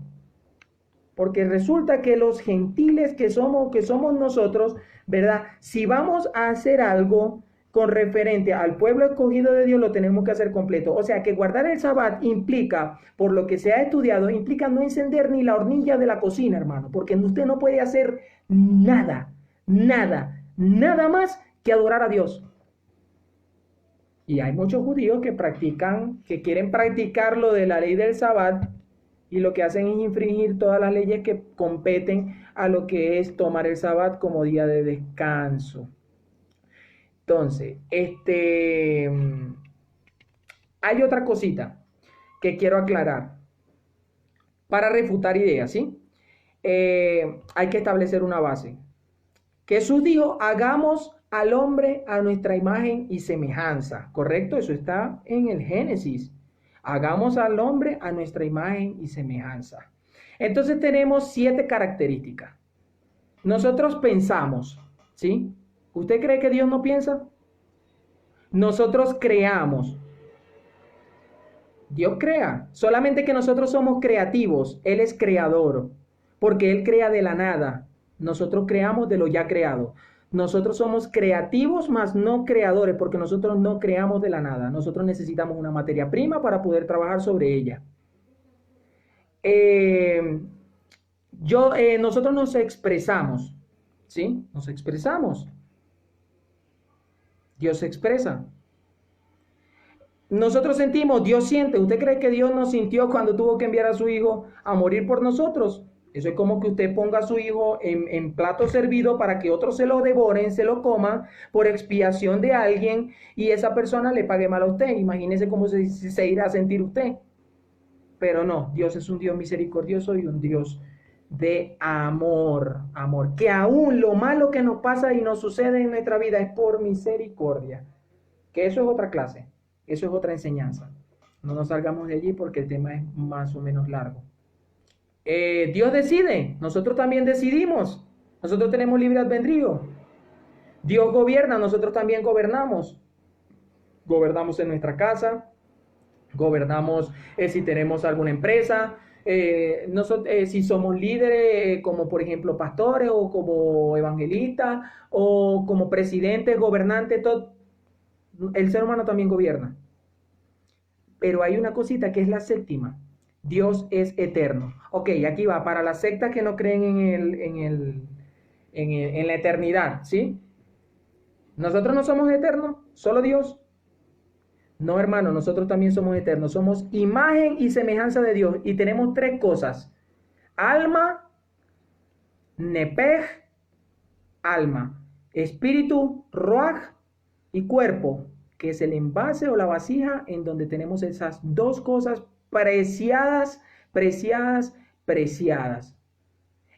Porque resulta que los gentiles que somos nosotros, ¿verdad? Si vamos a hacer algo con referente al pueblo escogido de Dios, lo tenemos que hacer completo. O sea que guardar el sabbat implica, por lo que se ha estudiado, implica no encender ni la hornilla de la cocina, hermano. Porque usted no puede hacer nada más que adorar a Dios. Y hay muchos judíos que quieren practicar lo de la ley del sabbat, y lo que hacen es infringir todas las leyes que competen a lo que es tomar el sabbat como día de descanso. Entonces, hay otra cosita que quiero aclarar para refutar ideas, ¿sí? Hay que establecer una base. Jesús dijo, hagamos al hombre a nuestra imagen y semejanza, ¿correcto? Eso está en el Génesis. Hagamos al hombre a nuestra imagen y semejanza. Entonces tenemos 7 características. Nosotros pensamos, ¿sí? ¿Usted cree que Dios no piensa? Nosotros creamos. Dios crea. Solamente que nosotros somos creativos. Él es creador. Porque Él crea de la nada. Nosotros creamos de lo ya creado. Nosotros somos creativos, más no creadores, porque nosotros no creamos de la nada. Nosotros necesitamos una materia prima para poder trabajar sobre ella. Nosotros nos expresamos, ¿sí? Nos expresamos. Dios se expresa. Nosotros sentimos, Dios siente. ¿Usted cree que Dios no sintió cuando tuvo que enviar a su hijo a morir por nosotros? Eso es como que usted ponga a su hijo en plato servido para que otros se lo devoren, se lo coman por expiación de alguien, y esa persona le pague mal a usted. Imagínese cómo se irá a sentir usted. Pero no, Dios es un Dios misericordioso y un Dios de amor. Que aún lo malo que nos pasa y nos sucede en nuestra vida es por misericordia. Que eso es otra clase, eso es otra enseñanza. No nos salgamos de allí porque el tema es más o menos largo. Dios decide, nosotros también decidimos, nosotros tenemos libre albedrío. Dios gobierna, nosotros también gobernamos. Gobernamos en nuestra casa, gobernamos si tenemos alguna empresa, si somos líderes, como por ejemplo pastores o como evangelistas o como presidentes, gobernantes, todo. El ser humano también gobierna. Pero hay una cosita que es la séptima. Dios es eterno. Ok, aquí va, para las sectas que no creen en la eternidad, ¿sí? Nosotros no somos eternos, solo Dios. No, hermano, nosotros también somos eternos. Somos imagen y semejanza de Dios. Y tenemos tres cosas. Alma, nepej, alma. Espíritu, ruaj y cuerpo, que es el envase o la vasija en donde tenemos esas dos cosas preciadas, preciadas, preciadas.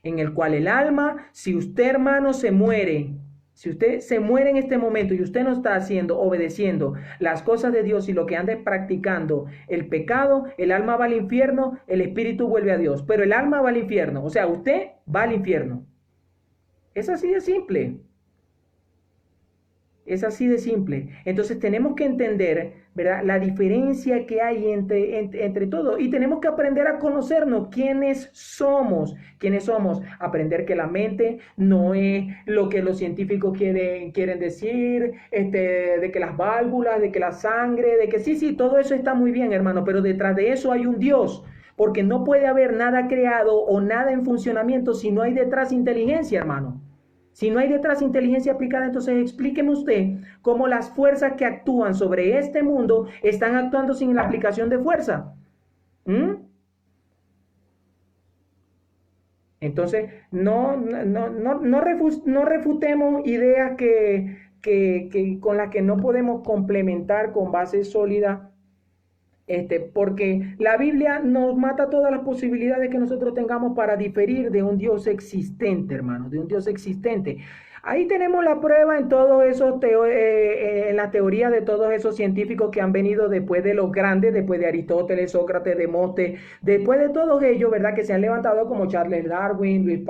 En el cual el alma, si usted, hermano, se muere, si usted se muere en este momento y usted no está haciendo, obedeciendo las cosas de Dios y lo que anda practicando el pecado, el alma va al infierno, el espíritu vuelve a Dios, pero el alma va al infierno, o sea, usted va al infierno. Es así de simple. Es así de simple. Entonces tenemos que entender, ¿verdad?, la diferencia que hay entre todo. Y tenemos que aprender a conocernos quiénes somos. ¿Quiénes somos? Aprender que la mente no es lo que los científicos quieren decir, de que las válvulas, de que la sangre, de que sí, todo eso está muy bien, hermano, pero detrás de eso hay un Dios. Porque no puede haber nada creado o nada en funcionamiento si no hay detrás inteligencia, hermano. Si no hay detrás inteligencia aplicada, entonces explíqueme usted cómo las fuerzas que actúan sobre este mundo están actuando sin la aplicación de fuerza. Entonces, no refutemos ideas con las que no podemos complementar con bases sólidas, porque la Biblia nos mata todas las posibilidades que nosotros tengamos para diferir de un Dios existente, hermano, de un Dios existente. Ahí tenemos la prueba en todos esos en la teoría de todos esos científicos que han venido después de los grandes, después de Aristóteles, Sócrates, Demóstenes, después de todos ellos, ¿verdad?, que se han levantado como Charles Darwin, Luis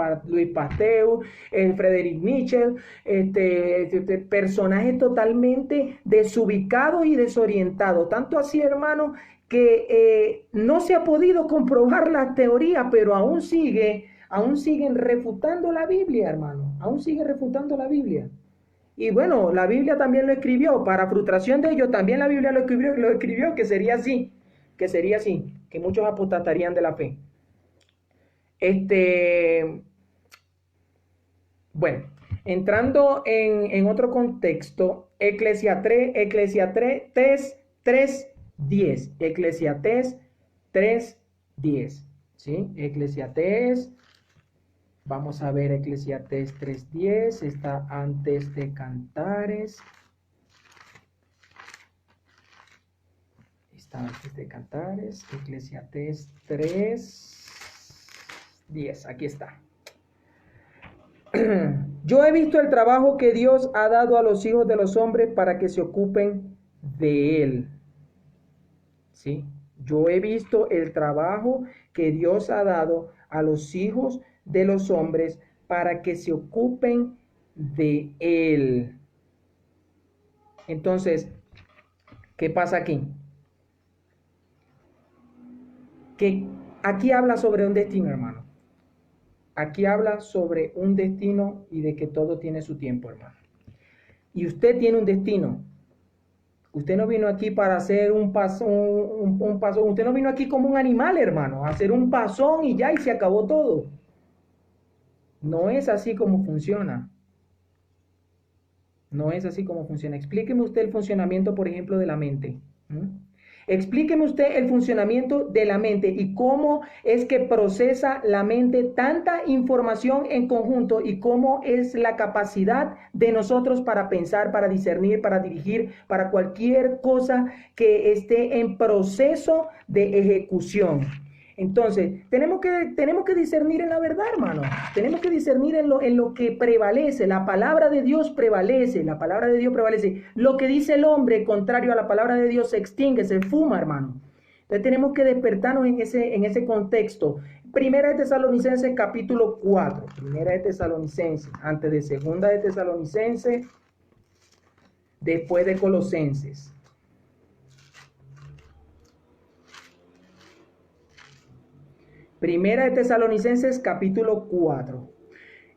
Pasteur, Frederick Mitchell, personajes totalmente desubicados y desorientados. Tanto así, hermano, que no se ha podido comprobar la teoría, pero aún siguen refutando la Biblia, hermano, aún siguen refutando la Biblia. Y bueno, la Biblia también lo escribió, para frustración de ellos, también la Biblia lo escribió que sería así, que muchos apostatarían de la fe. Bueno, entrando en otro contexto, Eclesiastés 3:10, Eclesiastés 3:10, ¿sí? Eclesiastés, vamos a ver, Eclesiastés 3:10, está antes de Cantares. Está antes de Cantares, Eclesiastés 3:10, aquí está. Yo he visto el trabajo que Dios ha dado a los hijos de los hombres para que se ocupen de él. ¿Sí? Yo he visto el trabajo que Dios ha dado a los hijos de los hombres para que se ocupen de él. Entonces, ¿qué pasa aquí? Que aquí habla sobre un destino, hermano. Aquí habla sobre un destino y de que todo tiene su tiempo, hermano. Y usted tiene un destino. Usted no vino aquí para hacer un pasón. Usted no vino aquí como un animal, hermano, a hacer un pasón y ya, y se acabó todo. No es así como funciona. No es así como funciona. Explíqueme usted el funcionamiento, por ejemplo, de la mente. Explíqueme usted el funcionamiento de la mente y cómo es que procesa la mente tanta información en conjunto y cómo es la capacidad de nosotros para pensar, para discernir, para dirigir, para cualquier cosa que esté en proceso de ejecución. Entonces, tenemos que discernir en la verdad, hermano. Tenemos que discernir en lo que prevalece. La palabra de Dios prevalece. La palabra de Dios prevalece. Lo que dice el hombre, contrario a la palabra de Dios, se extingue, se fuma, hermano. Entonces, tenemos que despertarnos en ese contexto. Primera de Tesalonicenses, capítulo 4. Primera de Tesalonicenses, antes de Segunda de Tesalonicenses, después de Colosenses. Primera de Tesalonicenses, capítulo 4.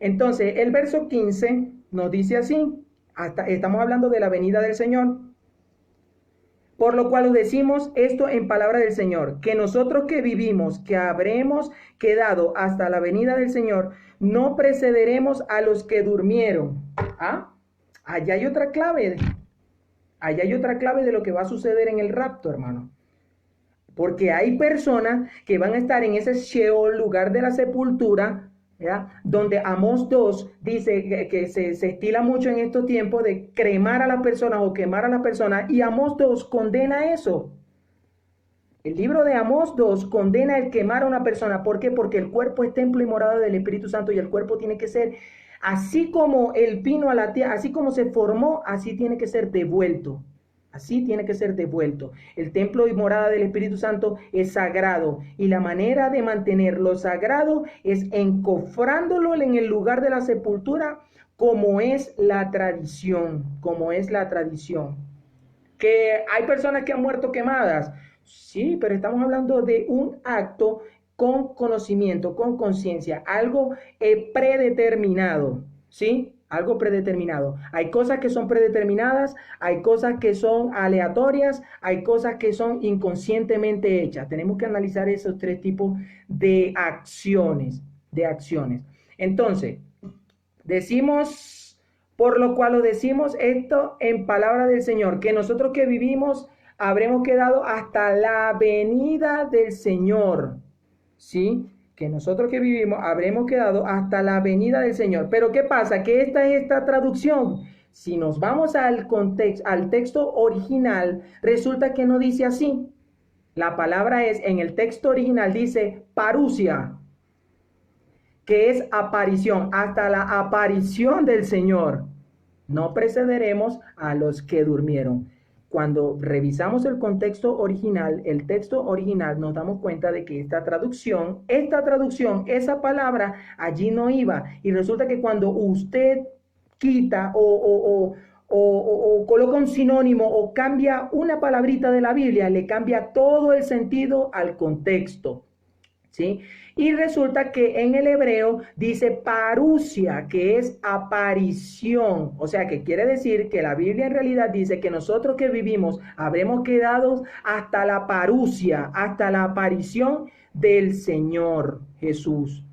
Entonces, el verso 15 nos dice así, estamos hablando de la venida del Señor. Por lo cual os decimos esto en palabra del Señor, que nosotros que vivimos, que habremos quedado hasta la venida del Señor, no precederemos a los que durmieron. ¿Ah? Allá hay otra clave. Allá hay otra clave de lo que va a suceder en el rapto, hermano. Porque hay personas que van a estar en ese Sheol, lugar de la sepultura, ¿ya? Donde Amós 2 dice que se estila mucho en estos tiempos de cremar a las personas o quemar a las personas, y Amós 2 condena eso. El libro de Amós 2 condena el quemar a una persona. ¿Por qué? Porque el cuerpo es templo y morada del Espíritu Santo, y el cuerpo tiene que ser, así como él vino a la tierra, así como se formó, así tiene que ser devuelto. Así tiene que ser devuelto. El templo y morada del Espíritu Santo es sagrado, y la manera de mantenerlo sagrado es encofrándolo en el lugar de la sepultura, como es la tradición, como es la tradición. Que hay personas que han muerto quemadas, sí, pero estamos hablando de un acto con conocimiento, con conciencia, algo predeterminado, ¿sí? Algo predeterminado. Hay cosas que son predeterminadas, hay cosas que son aleatorias, hay cosas que son inconscientemente hechas. Tenemos que analizar esos tres tipos de acciones, Entonces, decimos, por lo cual lo decimos esto en palabra del Señor, que nosotros que vivimos habremos quedado hasta la venida del Señor, ¿sí? Que nosotros que vivimos habremos quedado hasta la venida del Señor. Pero ¿qué pasa? Que esta traducción, si nos vamos al contexto, al texto original, resulta que no dice así. La palabra es, en el texto original dice parusia, que es aparición, hasta la aparición del Señor. No precederemos a los que durmieron. Cuando revisamos el contexto original, el texto original, nos damos cuenta de que esta traducción, esa palabra allí no iba. Y resulta que cuando usted quita o coloca un sinónimo o cambia una palabrita de la Biblia, le cambia todo el sentido al contexto, ¿sí? Y resulta que en el hebreo dice parusia, que es aparición. O sea, que quiere decir que la Biblia en realidad dice que nosotros que vivimos habremos quedado hasta la parusia, hasta la aparición del Señor Jesús.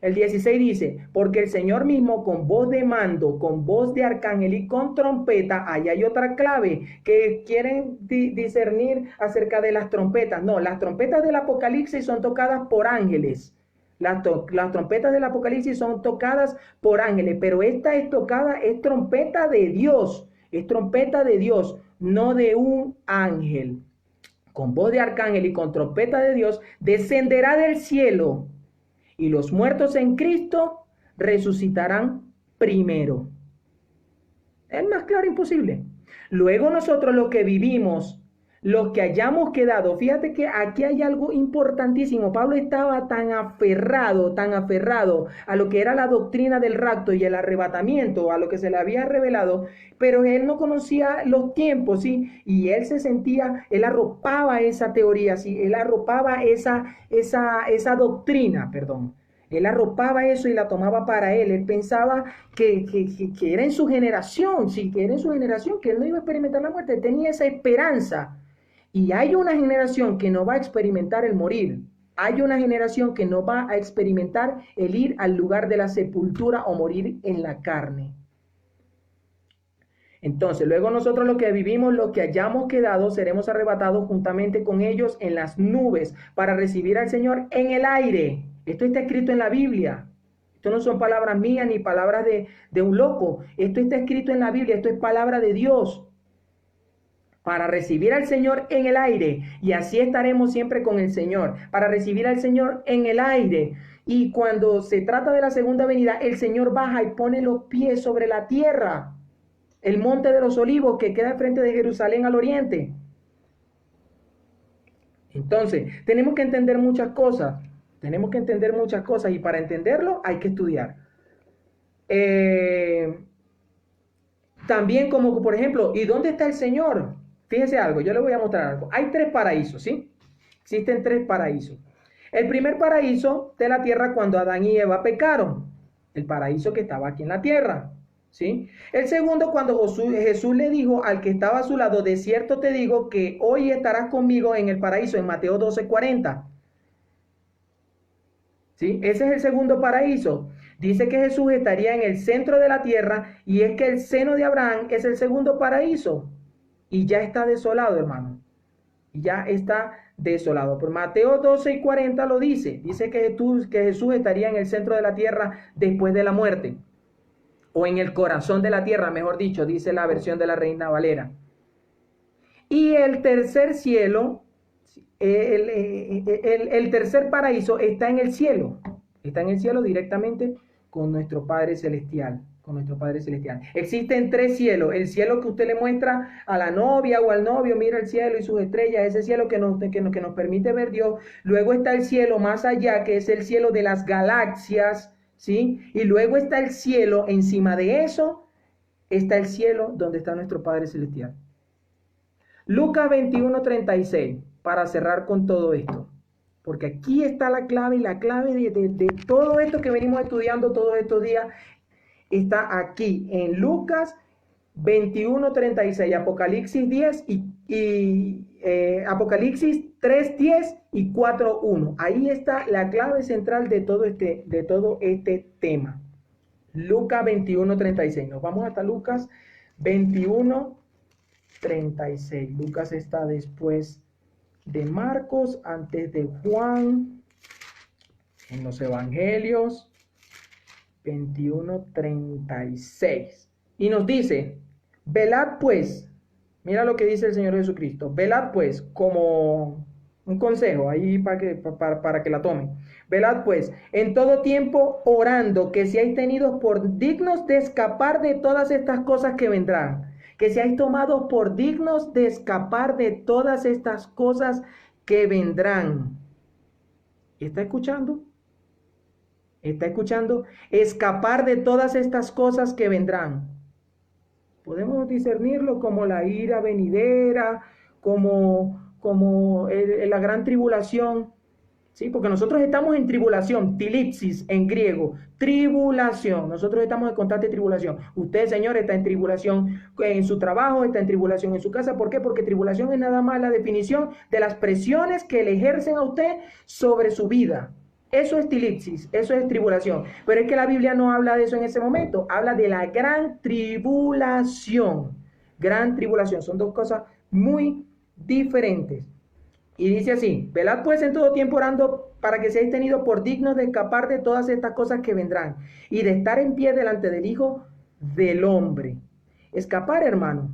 El 16 dice, porque el Señor mismo con voz de mando, con voz de arcángel y con trompeta, ahí hay otra clave que quieren discernir acerca de las trompetas. No, las trompetas del Apocalipsis son tocadas por ángeles. Las trompetas del Apocalipsis son tocadas por ángeles, pero esta es tocada, es trompeta de Dios, no de un ángel. Con voz de arcángel y con trompeta de Dios, descenderá del cielo, y los muertos en Cristo resucitarán primero. Es más claro imposible. Luego nosotros los que vivimos, los que hayamos quedado, fíjate que aquí hay algo importantísimo. Pablo estaba tan aferrado a lo que era la doctrina del rapto y el arrebatamiento, a lo que se le había revelado, pero él no conocía los tiempos, ¿sí? Y él se sentía, él arropaba esa teoría, ¿sí? Él arropaba esa doctrina, perdón. Él arropaba eso y la tomaba para él. Él pensaba que era en su generación, sí, que era en su generación, que él no iba a experimentar la muerte. Él tenía esa esperanza. Y hay una generación que no va a experimentar el morir. Hay una generación que no va a experimentar el ir al lugar de la sepultura o morir en la carne. Entonces, luego nosotros los que vivimos, los que hayamos quedado, seremos arrebatados juntamente con ellos en las nubes para recibir al Señor en el aire. Esto está escrito en la Biblia. Esto no son palabras mías ni palabras de un loco. Esto está escrito en la Biblia. Esto es palabra de Dios. Para recibir al Señor en el aire. Y así estaremos siempre con el Señor. Para recibir al Señor en el aire. Y cuando se trata de la segunda venida, el Señor baja y pone los pies sobre la tierra. El monte de los olivos que queda frente de Jerusalén al oriente. Entonces, tenemos que entender muchas cosas. Y para entenderlo hay que estudiar. También como por ejemplo, ¿y dónde está el Señor? Fíjese algo, yo le voy a mostrar algo. Hay 3 paraísos, ¿sí? Existen 3 paraísos. El primer paraíso de la tierra cuando Adán y Eva pecaron. El paraíso que estaba aquí en la tierra. ¿Sí? El segundo, cuando Jesús le dijo al que estaba a su lado, de cierto te digo que hoy estarás conmigo en el paraíso, en Mateo 12:40. ¿Sí? Ese es el segundo paraíso. Dice que Jesús estaría en el centro de la tierra y es que el seno de Abraham es el segundo paraíso. Y ya está desolado, hermano. Y ya está desolado. Por Mateo 12:40 lo dice. Dice que Jesús estaría en el centro de la tierra después de la muerte. O en el corazón de la tierra, mejor dicho, dice la versión de la Reina Valera. Y el tercer cielo, el tercer paraíso está en el cielo. Está en el cielo directamente con nuestro Padre Celestial. Con nuestro Padre Celestial. Existen tres cielos. El cielo que usted le muestra a la novia o al novio, mira el cielo y sus estrellas, ese cielo que nos permite ver Dios. Luego está el cielo más allá, que es el cielo de las galaxias, ¿sí? Y luego está el cielo, encima de eso está el cielo donde está nuestro Padre Celestial. Lucas 21:36, para cerrar con todo esto. Porque aquí está la clave, y la clave de todo esto que venimos estudiando todos estos días está aquí en Lucas 21:36, Apocalipsis 10 y Apocalipsis 3:10 y 4:1. Ahí está la clave central de todo este tema. Lucas 21:36. Nos vamos hasta Lucas 21:36. Lucas está después de Marcos, antes de Juan, en los evangelios. 21:36. Y nos dice, velad pues, mira lo que dice el Señor Jesucristo, velad pues, como un consejo ahí para que la tomen. Velad pues, en todo tiempo orando, que seáis tenidos por dignos de escapar de todas estas cosas que vendrán. Que seáis tomados por dignos de escapar de todas estas cosas que vendrán. ¿Está escuchando? ¿Está escuchando? Escapar de todas estas cosas que vendrán. Podemos discernirlo como la ira venidera, como la gran tribulación. ¿Sí? Porque nosotros estamos en tribulación, tilipsis en griego, tribulación. Nosotros estamos en constante tribulación. Usted, Señor, está en tribulación en su trabajo, está en tribulación en su casa. ¿Por qué? Porque tribulación es nada más la definición de las presiones que le ejercen a usted sobre su vida. Eso es tilipsis, eso es tribulación. Pero es que la Biblia no habla de eso en ese momento. Habla de la gran tribulación. Gran tribulación. Son dos cosas muy diferentes. Y dice así, velad pues en todo tiempo orando para que seáis tenidos por dignos de escapar de todas estas cosas que vendrán y de estar en pie delante del Hijo del Hombre. Escapar, hermano.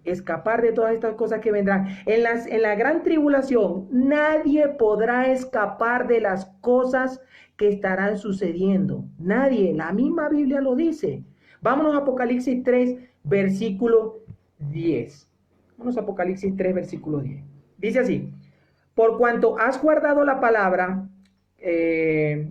Escapar de todas estas cosas que vendrán. En la gran tribulación, nadie podrá escapar de las cosas que estarán sucediendo. Nadie. La misma Biblia lo dice. Vámonos a Apocalipsis 3, versículo 10. Vámonos a Apocalipsis 3, versículo 10. Dice así. Por cuanto has guardado la palabra de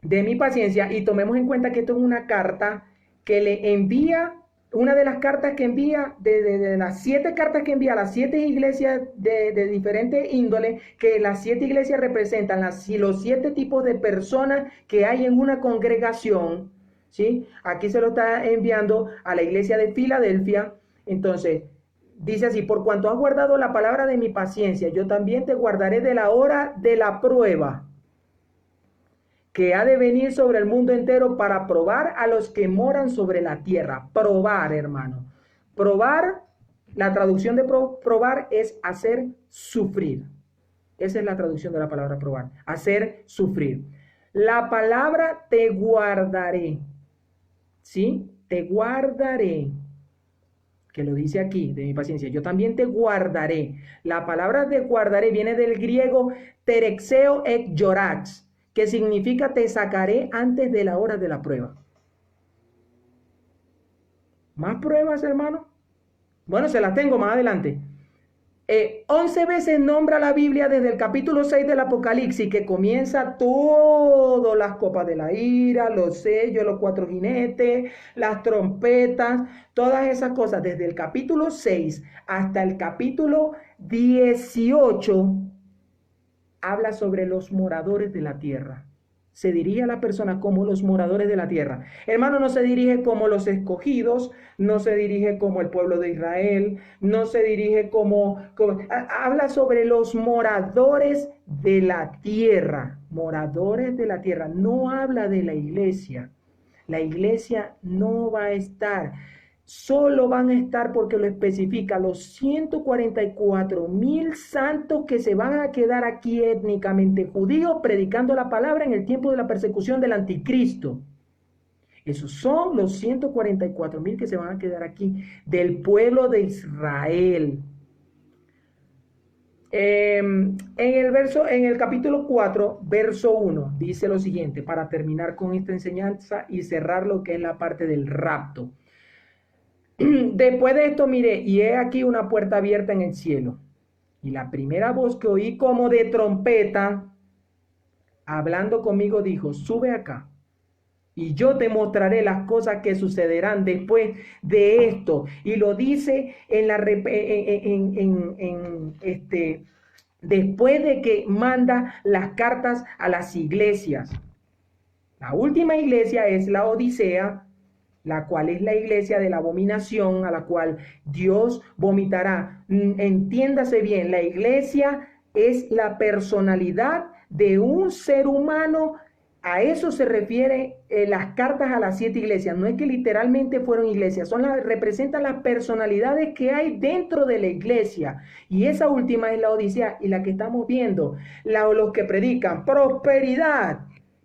mi paciencia, y tomemos en cuenta que esto es una carta que le envía, una de las cartas que envía, de las 7 cartas que envía a las 7 iglesias de diferentes índole, que las 7 iglesias representan los 7 tipos de personas que hay en una congregación, ¿sí? Aquí se lo está enviando a la iglesia de Filadelfia. Entonces, dice así, por cuanto has guardado la palabra de mi paciencia, yo también te guardaré de la hora de la prueba que ha de venir sobre el mundo entero para probar a los que moran sobre la tierra. Probar, hermano. Probar, la traducción de probar es hacer sufrir. Esa es la traducción de la palabra probar. Hacer sufrir. La palabra te guardaré. ¿Sí? Te guardaré. Que lo dice aquí, de mi paciencia, yo también te guardaré. La palabra de guardaré viene del griego terexeo ek yorax, que significa te sacaré antes de la hora de la prueba. ¿Más pruebas, hermano? Bueno, se las tengo más adelante. 11 veces nombra la Biblia desde el capítulo 6 del Apocalipsis, que comienza todas las copas de la ira, los sellos, los 4 jinetes, las trompetas, todas esas cosas. Desde el capítulo 6 hasta el capítulo 18 habla sobre los moradores de la tierra. se dirige a las personas como los moradores de la tierra. Hermano, no se dirige como los escogidos, no se dirige como el pueblo de Israel, no se dirige habla sobre los moradores de la tierra, moradores de la tierra, no habla de la iglesia. La iglesia no va a estar, solo van a estar porque lo especifica, los 144,000 santos que se van a quedar aquí étnicamente judíos predicando la palabra en el tiempo de la persecución del anticristo. Esos son los 144,000 que se van a quedar aquí del pueblo de Israel. En el capítulo 4, verso 1, dice lo siguiente, para terminar con esta enseñanza y cerrar lo que es la parte del rapto. Después de esto miré, y he aquí una puerta abierta en el cielo. Y la primera voz que oí como de trompeta, hablando conmigo, dijo, sube acá, y yo te mostraré las cosas que sucederán después de esto. Y lo dice después de que manda las cartas a las iglesias. La última iglesia es la Odisea, la cual es la iglesia de la abominación, a la cual Dios vomitará. Entiéndase bien, la iglesia es la personalidad de un ser humano. A eso se refiere las cartas a las 7 iglesias. No es que literalmente fueron iglesias, representan las personalidades que hay dentro de la iglesia. Y esa última es la Odisea, y la que estamos viendo, los que predican prosperidad,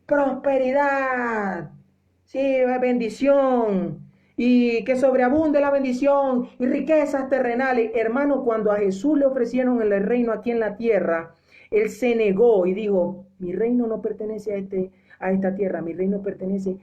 prosperidad, sí, bendición, y que sobreabunde la bendición y riquezas terrenales. Hermano, cuando a Jesús le ofrecieron el reino aquí en la tierra, él se negó y dijo, mi reino no pertenece a esta tierra, mi reino pertenece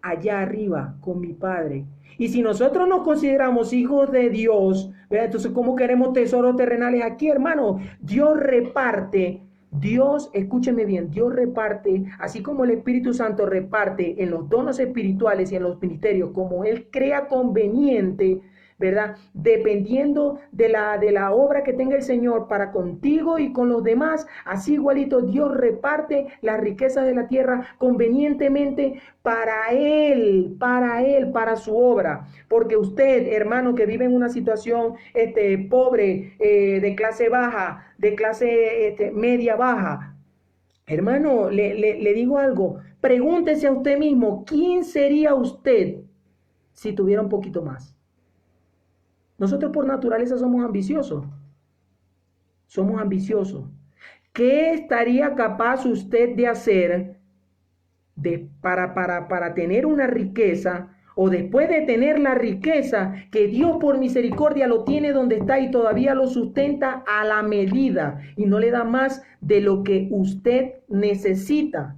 allá arriba con mi Padre. Y si nosotros nos consideramos hijos de Dios, ¿verdad? Entonces, ¿cómo queremos tesoros terrenales aquí, hermano? Dios reparte. Dios, escúcheme bien, Dios reparte, así como el Espíritu Santo reparte en los dones espirituales y en los ministerios, como Él crea conveniente, ¿verdad? Dependiendo de la obra que tenga el Señor para contigo y con los demás, así igualito Dios reparte las riquezas de la tierra convenientemente para Él, para su obra. Porque usted, hermano, que vive en una situación pobre, de clase baja, de clase media baja, hermano, le digo algo, pregúntese a usted mismo, ¿quién sería usted si tuviera un poquito más? Nosotros por naturaleza somos ambiciosos. Somos ambiciosos. ¿Qué estaría capaz usted de hacer para tener una riqueza, o después de tener la riqueza, que Dios por misericordia lo tiene donde está y todavía lo sustenta a la medida y no le da más de lo que usted necesita?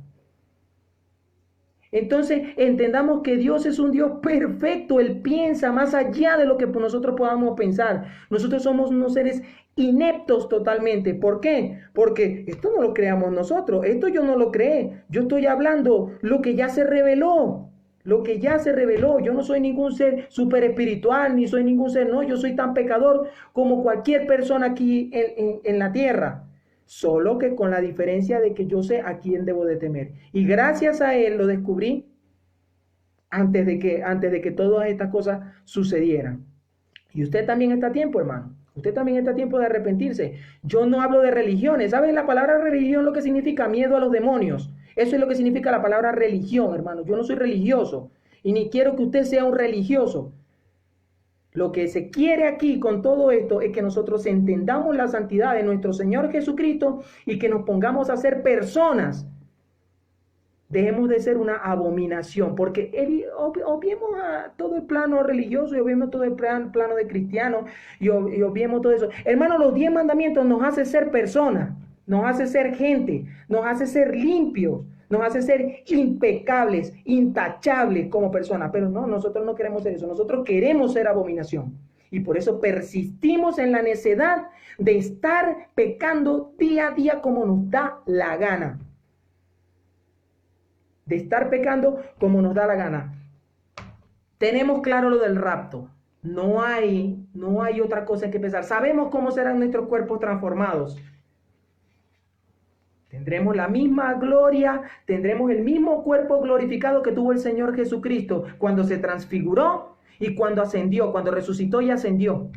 Entonces entendamos que Dios es un Dios perfecto. Él piensa más allá de lo que nosotros podamos pensar. Nosotros somos unos seres ineptos totalmente. ¿Por qué? Porque esto no lo creamos nosotros. Esto yo no lo creé. Yo estoy hablando lo que ya se reveló. Lo que ya se reveló. Yo no soy ningún ser súper espiritual, ni soy ningún ser, no. Yo soy tan pecador como cualquier persona aquí en la tierra. Solo que con la diferencia de que yo sé a quién debo de temer. Y gracias a Él lo descubrí antes de que todas estas cosas sucedieran. Y usted también está a tiempo, hermano. Usted también está a tiempo de arrepentirse. Yo no hablo de religiones. ¿Saben la palabra religión lo que significa? Miedo a los demonios. Eso es lo que significa la palabra religión, hermano. Yo no soy religioso. Y ni quiero que usted sea un religioso. Lo que se quiere aquí con todo esto es que nosotros entendamos la santidad de nuestro Señor Jesucristo y que nos pongamos a ser personas. Dejemos de ser una abominación, porque obviemos a todo el plano religioso y obviemos todo el plano de cristiano y obviemos todo eso. Hermano, los 10 mandamientos nos hace ser personas, nos hace ser gente, nos hace ser limpios, nos hace ser impecables, intachables como personas. Pero no, nosotros no queremos ser eso, nosotros queremos ser abominación. Y por eso persistimos en la necedad de estar pecando día a día como nos da la gana. De estar pecando como nos da la gana. Tenemos claro lo del rapto. No hay otra cosa que pensar. Sabemos cómo serán nuestros cuerpos transformados. Tendremos la misma gloria, tendremos el mismo cuerpo glorificado que tuvo el Señor Jesucristo cuando se transfiguró y cuando ascendió, cuando resucitó y ascendió.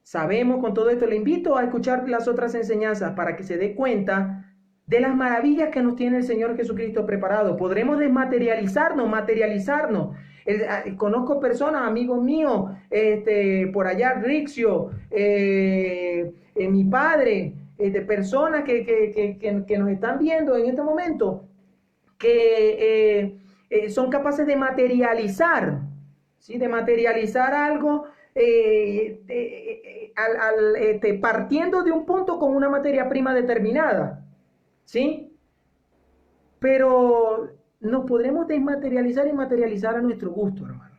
Sabemos con todo esto, le invito a escuchar las otras enseñanzas para que se dé cuenta de las maravillas que nos tiene el Señor Jesucristo preparado. Podremos materializarnos. Conozco personas, amigos míos, por allá, Rixio, mi padre, personas que nos están viendo en este momento, que son capaces de materializar, ¿sí? De materializar algo partiendo de un punto con una materia prima determinada, ¿sí? Pero nos podremos desmaterializar y materializar a nuestro gusto, hermano.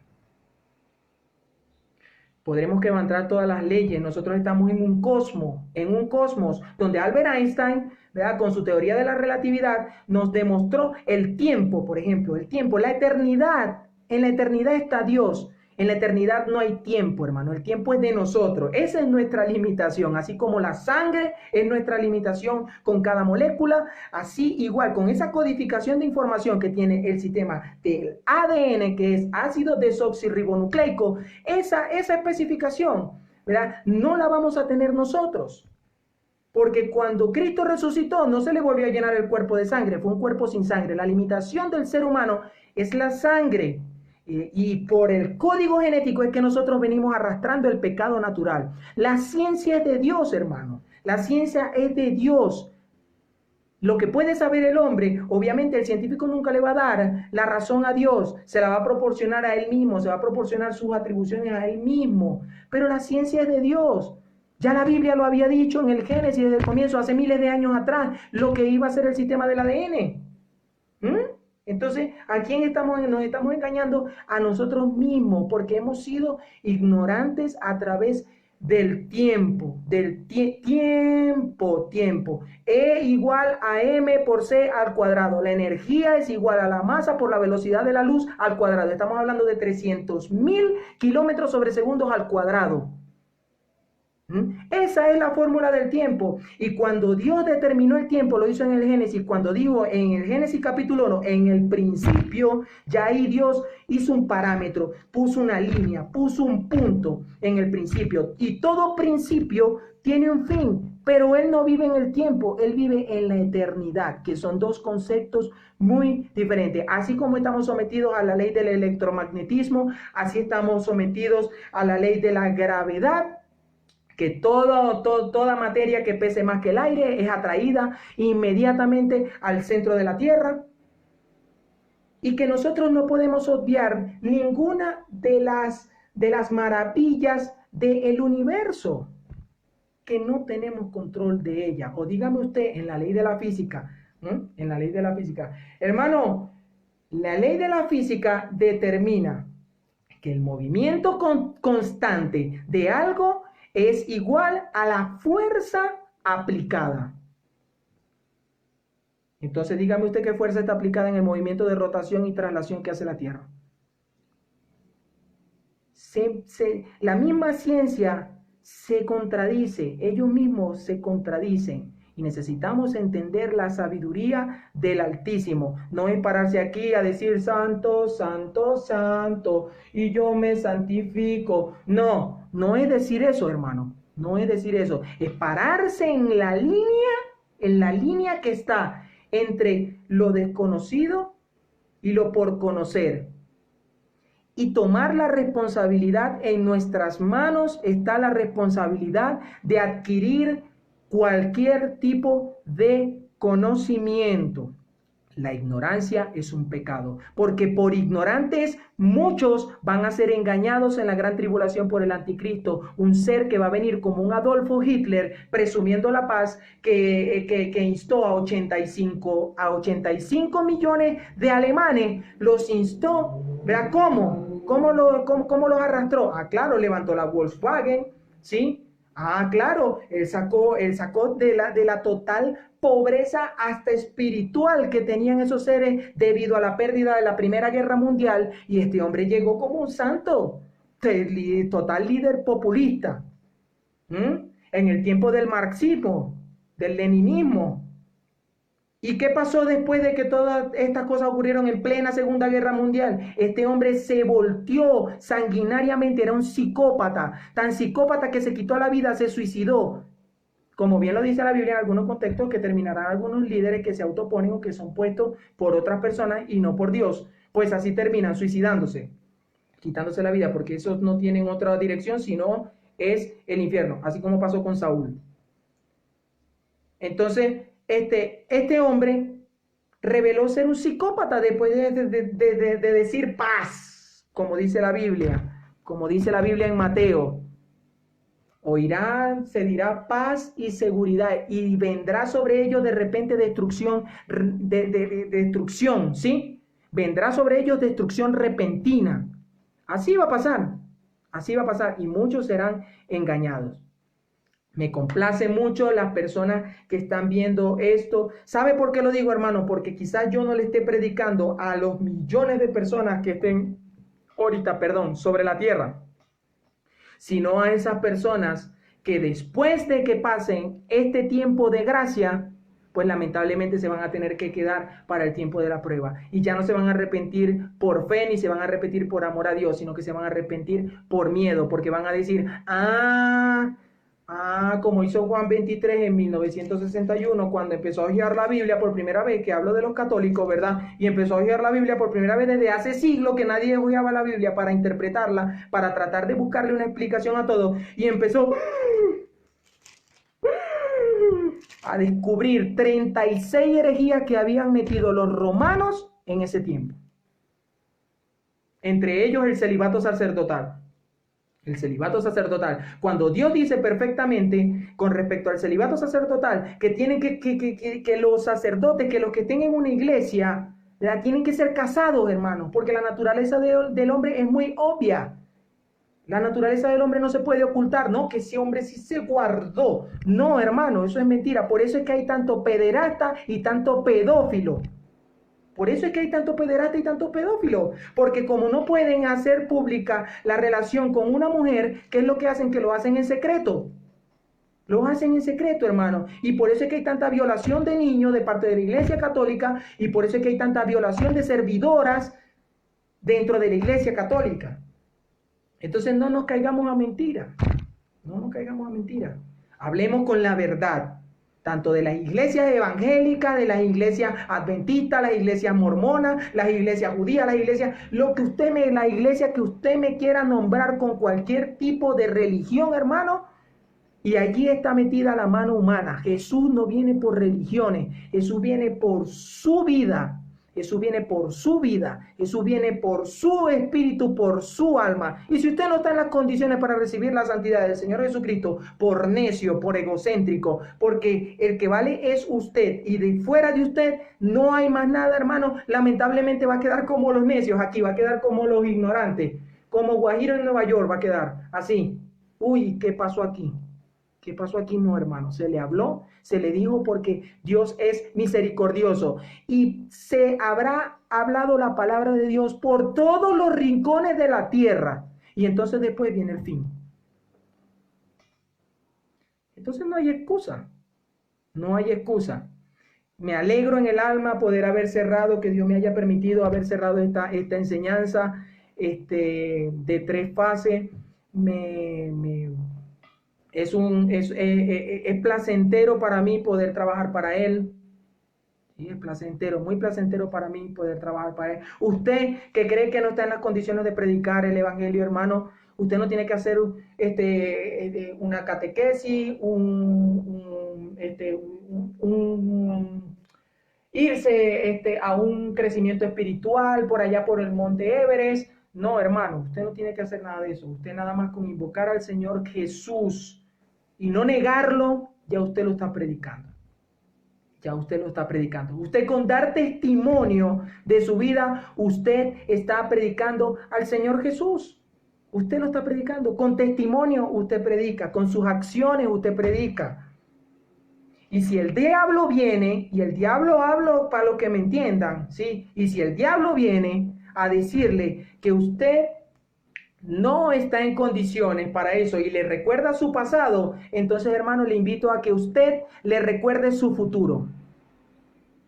Podremos quebrantar todas las leyes. Nosotros estamos en un cosmos donde Albert Einstein, ¿verdad?, con su teoría de la relatividad, nos demostró el tiempo, por ejemplo, el tiempo, la eternidad. En la eternidad está Dios. En la eternidad no hay tiempo, hermano. El tiempo es de nosotros. Esa es nuestra limitación. Así como la sangre es nuestra limitación con cada molécula, así igual con esa codificación de información que tiene el sistema del ADN, que es ácido desoxirribonucleico, esa especificación, ¿verdad?, no la vamos a tener nosotros. Porque cuando Cristo resucitó, no se le volvió a llenar el cuerpo de sangre, fue un cuerpo sin sangre. La limitación del ser humano es la sangre. Y por el código genético es que nosotros venimos arrastrando el pecado natural. La ciencia es de Dios, hermano. La ciencia es de Dios. Lo que puede saber el hombre, obviamente el científico nunca le va a dar la razón a Dios. Se la va a proporcionar a él mismo, se va a proporcionar sus atribuciones a él mismo. Pero la ciencia es de Dios. Ya la Biblia lo había dicho en el Génesis desde el comienzo, hace miles de años atrás, lo que iba a ser el sistema del ADN. Entonces, ¿a quién nos estamos engañando? A nosotros mismos, porque hemos sido ignorantes a través del tiempo, tiempo. E igual a m por c al cuadrado. La energía es igual a la masa por la velocidad de la luz al cuadrado. Estamos hablando de 300.000 kilómetros sobre segundos al cuadrado. Esa es la fórmula del tiempo. Y cuando Dios determinó el tiempo, lo hizo en el Génesis, cuando dijo en el Génesis capítulo 1, en el principio, ya ahí Dios hizo un parámetro, puso una línea, puso un punto en el principio. Y todo principio tiene un fin, pero Él no vive en el tiempo, Él vive en la eternidad, que son dos conceptos muy diferentes. Así como estamos sometidos a la ley del electromagnetismo, así estamos sometidos a la ley de la gravedad, que toda materia que pese más que el aire es atraída inmediatamente al centro de la Tierra, y que nosotros no podemos obviar ninguna de las maravillas del universo, que no tenemos control de ella. O dígame usted, en la ley de la física, en la ley de la física, hermano, la ley de la física determina que el movimiento constante de algo es igual a la fuerza aplicada. Entonces dígame usted qué fuerza está aplicada en el movimiento de rotación y traslación que hace la Tierra. La misma ciencia se contradice, ellos mismos se contradicen. Y necesitamos entender la sabiduría del Altísimo. No es pararse aquí a decir santo, santo, santo, y yo me santifico. No, no es decir eso, hermano. No es decir eso. Es pararse en la línea que está entre lo desconocido y lo por conocer. Y tomar la responsabilidad. En nuestras manos está la responsabilidad de adquirir cualquier tipo de conocimiento. La ignorancia es un pecado, porque por ignorantes muchos van a ser engañados en la gran tribulación por el anticristo, un ser que va a venir como un Adolfo Hitler presumiendo la paz, que instó a 85 millones de alemanes, los instó, ¿verdad? ¿Cómo los arrastró? Ah, claro, levantó la Volkswagen, ¿sí? Ah, claro, él sacó de la total pobreza hasta espiritual que tenían esos seres debido a la pérdida de la Primera Guerra Mundial, y este hombre llegó como un santo, total líder populista. En el tiempo del marxismo, del leninismo, ¿Y qué pasó después de que todas estas cosas ocurrieron en plena Segunda Guerra Mundial? Este hombre se volteó sanguinariamente, era un psicópata, tan psicópata que se quitó la vida, se suicidó. Como bien lo dice la Biblia en algunos contextos, que terminarán algunos líderes que se autoponen o que son puestos por otras personas y no por Dios. Pues así terminan suicidándose, quitándose la vida, porque esos no tienen otra dirección, sino es el infierno, así como pasó con Saúl. Entonces, este hombre reveló ser un psicópata después de decir paz, como dice la Biblia en Mateo. Oirá, se dirá paz y seguridad, y vendrá sobre ellos de repente destrucción, destrucción, ¿sí? Vendrá sobre ellos destrucción repentina. Así va a pasar, y muchos serán engañados. Me complace mucho las personas que están viendo esto. ¿Sabe por qué lo digo, hermano? Porque quizás yo no le esté predicando a los millones de personas que estén ahorita, sobre la tierra, sino a esas personas que después de que pasen este tiempo de gracia, pues lamentablemente se van a tener que quedar para el tiempo de la prueba. Y ya no se van a arrepentir por fe, ni se van a arrepentir por amor a Dios, sino que se van a arrepentir por miedo, porque van a decir, como hizo Juan 23 en 1961, cuando empezó a hojear la Biblia por primera vez, que hablo de los católicos, ¿verdad? Y empezó a hojear la Biblia por primera vez desde hace siglos, que nadie hojeaba la Biblia para interpretarla, para tratar de buscarle una explicación a todo, y empezó a descubrir 36 herejías que habían metido los romanos en ese tiempo. Entre ellos el celibato sacerdotal. El celibato sacerdotal. Cuando Dios dice perfectamente con respecto al celibato sacerdotal que tienen que los sacerdotes, que los que estén en una iglesia, tienen que ser casados, hermanos, porque la naturaleza del hombre es muy obvia. La naturaleza del hombre no se puede ocultar, ¿no? Que ese hombre sí se guardó. No, hermano, eso es mentira. Por eso es que hay tanto pederasta y tanto pedófilo. Por eso es que hay tanto pederasta y tanto pedófilo, porque como no pueden hacer pública la relación con una mujer, ¿qué es lo que hacen? Que lo hacen en secreto. Lo hacen en secreto, hermano. Y por eso es que hay tanta violación de niños de parte de la Iglesia Católica, y por eso es que hay tanta violación de servidoras dentro de la Iglesia Católica. Entonces no nos caigamos a mentira. No nos caigamos a mentira. Hablemos con la verdad. Tanto de las iglesias evangélicas, de las iglesias adventistas, las iglesias mormonas, las iglesias judías, las iglesias, la iglesia que usted me quiera nombrar con cualquier tipo de religión, hermano, y allí está metida la mano humana. Jesús no viene por religiones, Jesús viene por su vida. Jesús viene por su vida, Jesús viene por su espíritu, por su alma. Y si usted no está en las condiciones para recibir la santidad del Señor Jesucristo, por necio, por egocéntrico, porque el que vale es usted y de fuera de usted no hay más nada, hermano, lamentablemente va a quedar como los necios aquí, va a quedar como los ignorantes, como Guajiro en Nueva York va a quedar así. Uy, ¿qué pasó aquí? ¿Qué pasó aquí? No, hermano, se le habló, se le dijo porque Dios es misericordioso y se habrá hablado la palabra de Dios por todos los rincones de la tierra y entonces después viene el fin. Entonces no hay excusa, no hay excusa. Me alegro en el alma poder haber cerrado, que Dios me haya permitido haber cerrado esta enseñanza de 3 fases. Es placentero para mí poder trabajar para Él. Sí, es placentero, muy placentero para mí poder trabajar para Él. Usted que cree que no está en las condiciones de predicar el Evangelio, hermano, usted no tiene que hacer una catequesis, irse a un crecimiento espiritual por allá por el Monte Everest. No, hermano, usted no tiene que hacer nada de eso. Usted nada más con invocar al Señor Jesús y no negarlo, ya usted lo está predicando. Ya usted lo está predicando. Usted con dar testimonio de su vida, usted está predicando al Señor Jesús. Usted lo está predicando. Con testimonio usted predica. Con sus acciones usted predica. Y si el diablo viene, y el diablo hablo para los que me entiendan, ¿sí? Y si el diablo viene a decirle que usted no está en condiciones para eso y le recuerda su pasado, entonces, hermano, le invito a que usted le recuerde su futuro.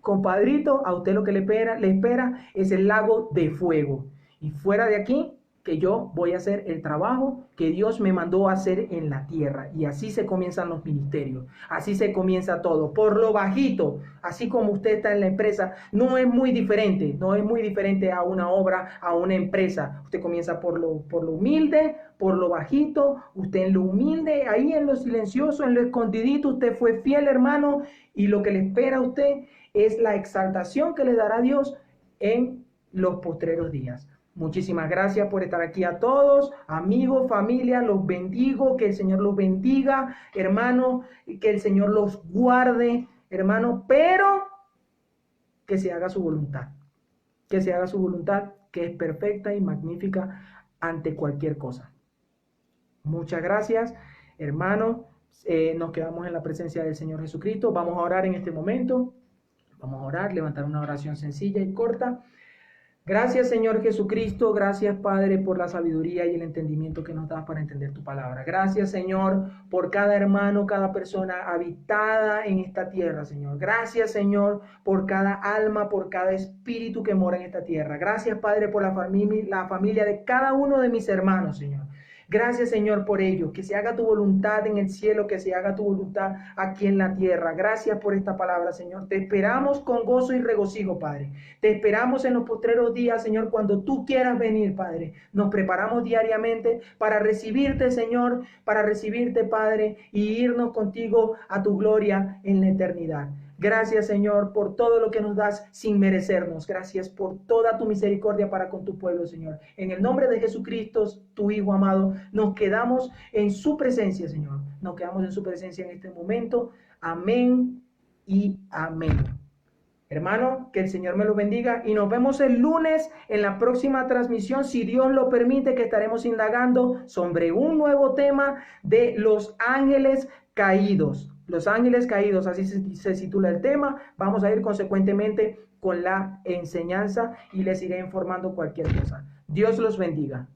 compadrito, a usted lo que le espera es el lago de fuego. Y fuera de aquí, que yo voy a hacer el trabajo que Dios me mandó a hacer en la tierra. Y así se comienzan los ministerios, así se comienza todo, por lo bajito, así como usted está en la empresa, no es muy diferente a una obra, a una empresa. Usted comienza por lo humilde, por lo bajito, usted en lo humilde, ahí en lo silencioso, en lo escondidito, usted fue fiel, hermano, y lo que le espera a usted es la exaltación que le dará Dios en los postreros días. Muchísimas gracias por estar aquí a todos, amigos, familia, los bendigo, que el Señor los bendiga, hermano, que el Señor los guarde, hermano, pero que se haga su voluntad, que se haga su voluntad, que es perfecta y magnífica ante cualquier cosa. Muchas gracias, hermano, nos quedamos en la presencia del Señor Jesucristo. Vamos a orar en este momento, vamos a orar, levantar una oración sencilla y corta. Gracias, Señor Jesucristo, gracias, Padre, por la sabiduría y el entendimiento que nos das para entender tu palabra. Gracias, Señor, por cada hermano, cada persona habitada en esta tierra, Señor. Gracias, Señor, por cada alma, por cada espíritu que mora en esta tierra. Gracias, Padre, por la familia de cada uno de mis hermanos, Señor. Gracias, Señor, por ello. Que se haga tu voluntad en el cielo, que se haga tu voluntad aquí en la tierra. Gracias por esta palabra, Señor. Te esperamos con gozo y regocijo, Padre. Te esperamos en los postreros días, Señor, cuando tú quieras venir, Padre. Nos preparamos diariamente para recibirte, Señor, para recibirte, Padre, y irnos contigo a tu gloria en la eternidad. Gracias, Señor, por todo lo que nos das sin merecernos. Gracias por toda tu misericordia para con tu pueblo, Señor. En el nombre de Jesucristo, tu Hijo amado, nos quedamos en su presencia, Señor. Nos quedamos en su presencia en este momento. Amén y amén. Hermano, que el Señor me lo bendiga y nos vemos el lunes en la próxima transmisión, si Dios lo permite, que estaremos indagando sobre un nuevo tema de los ángeles caídos. Los ángeles caídos, así se titula el tema. Vamos a ir consecuentemente con la enseñanza y les iré informando cualquier cosa. Dios los bendiga.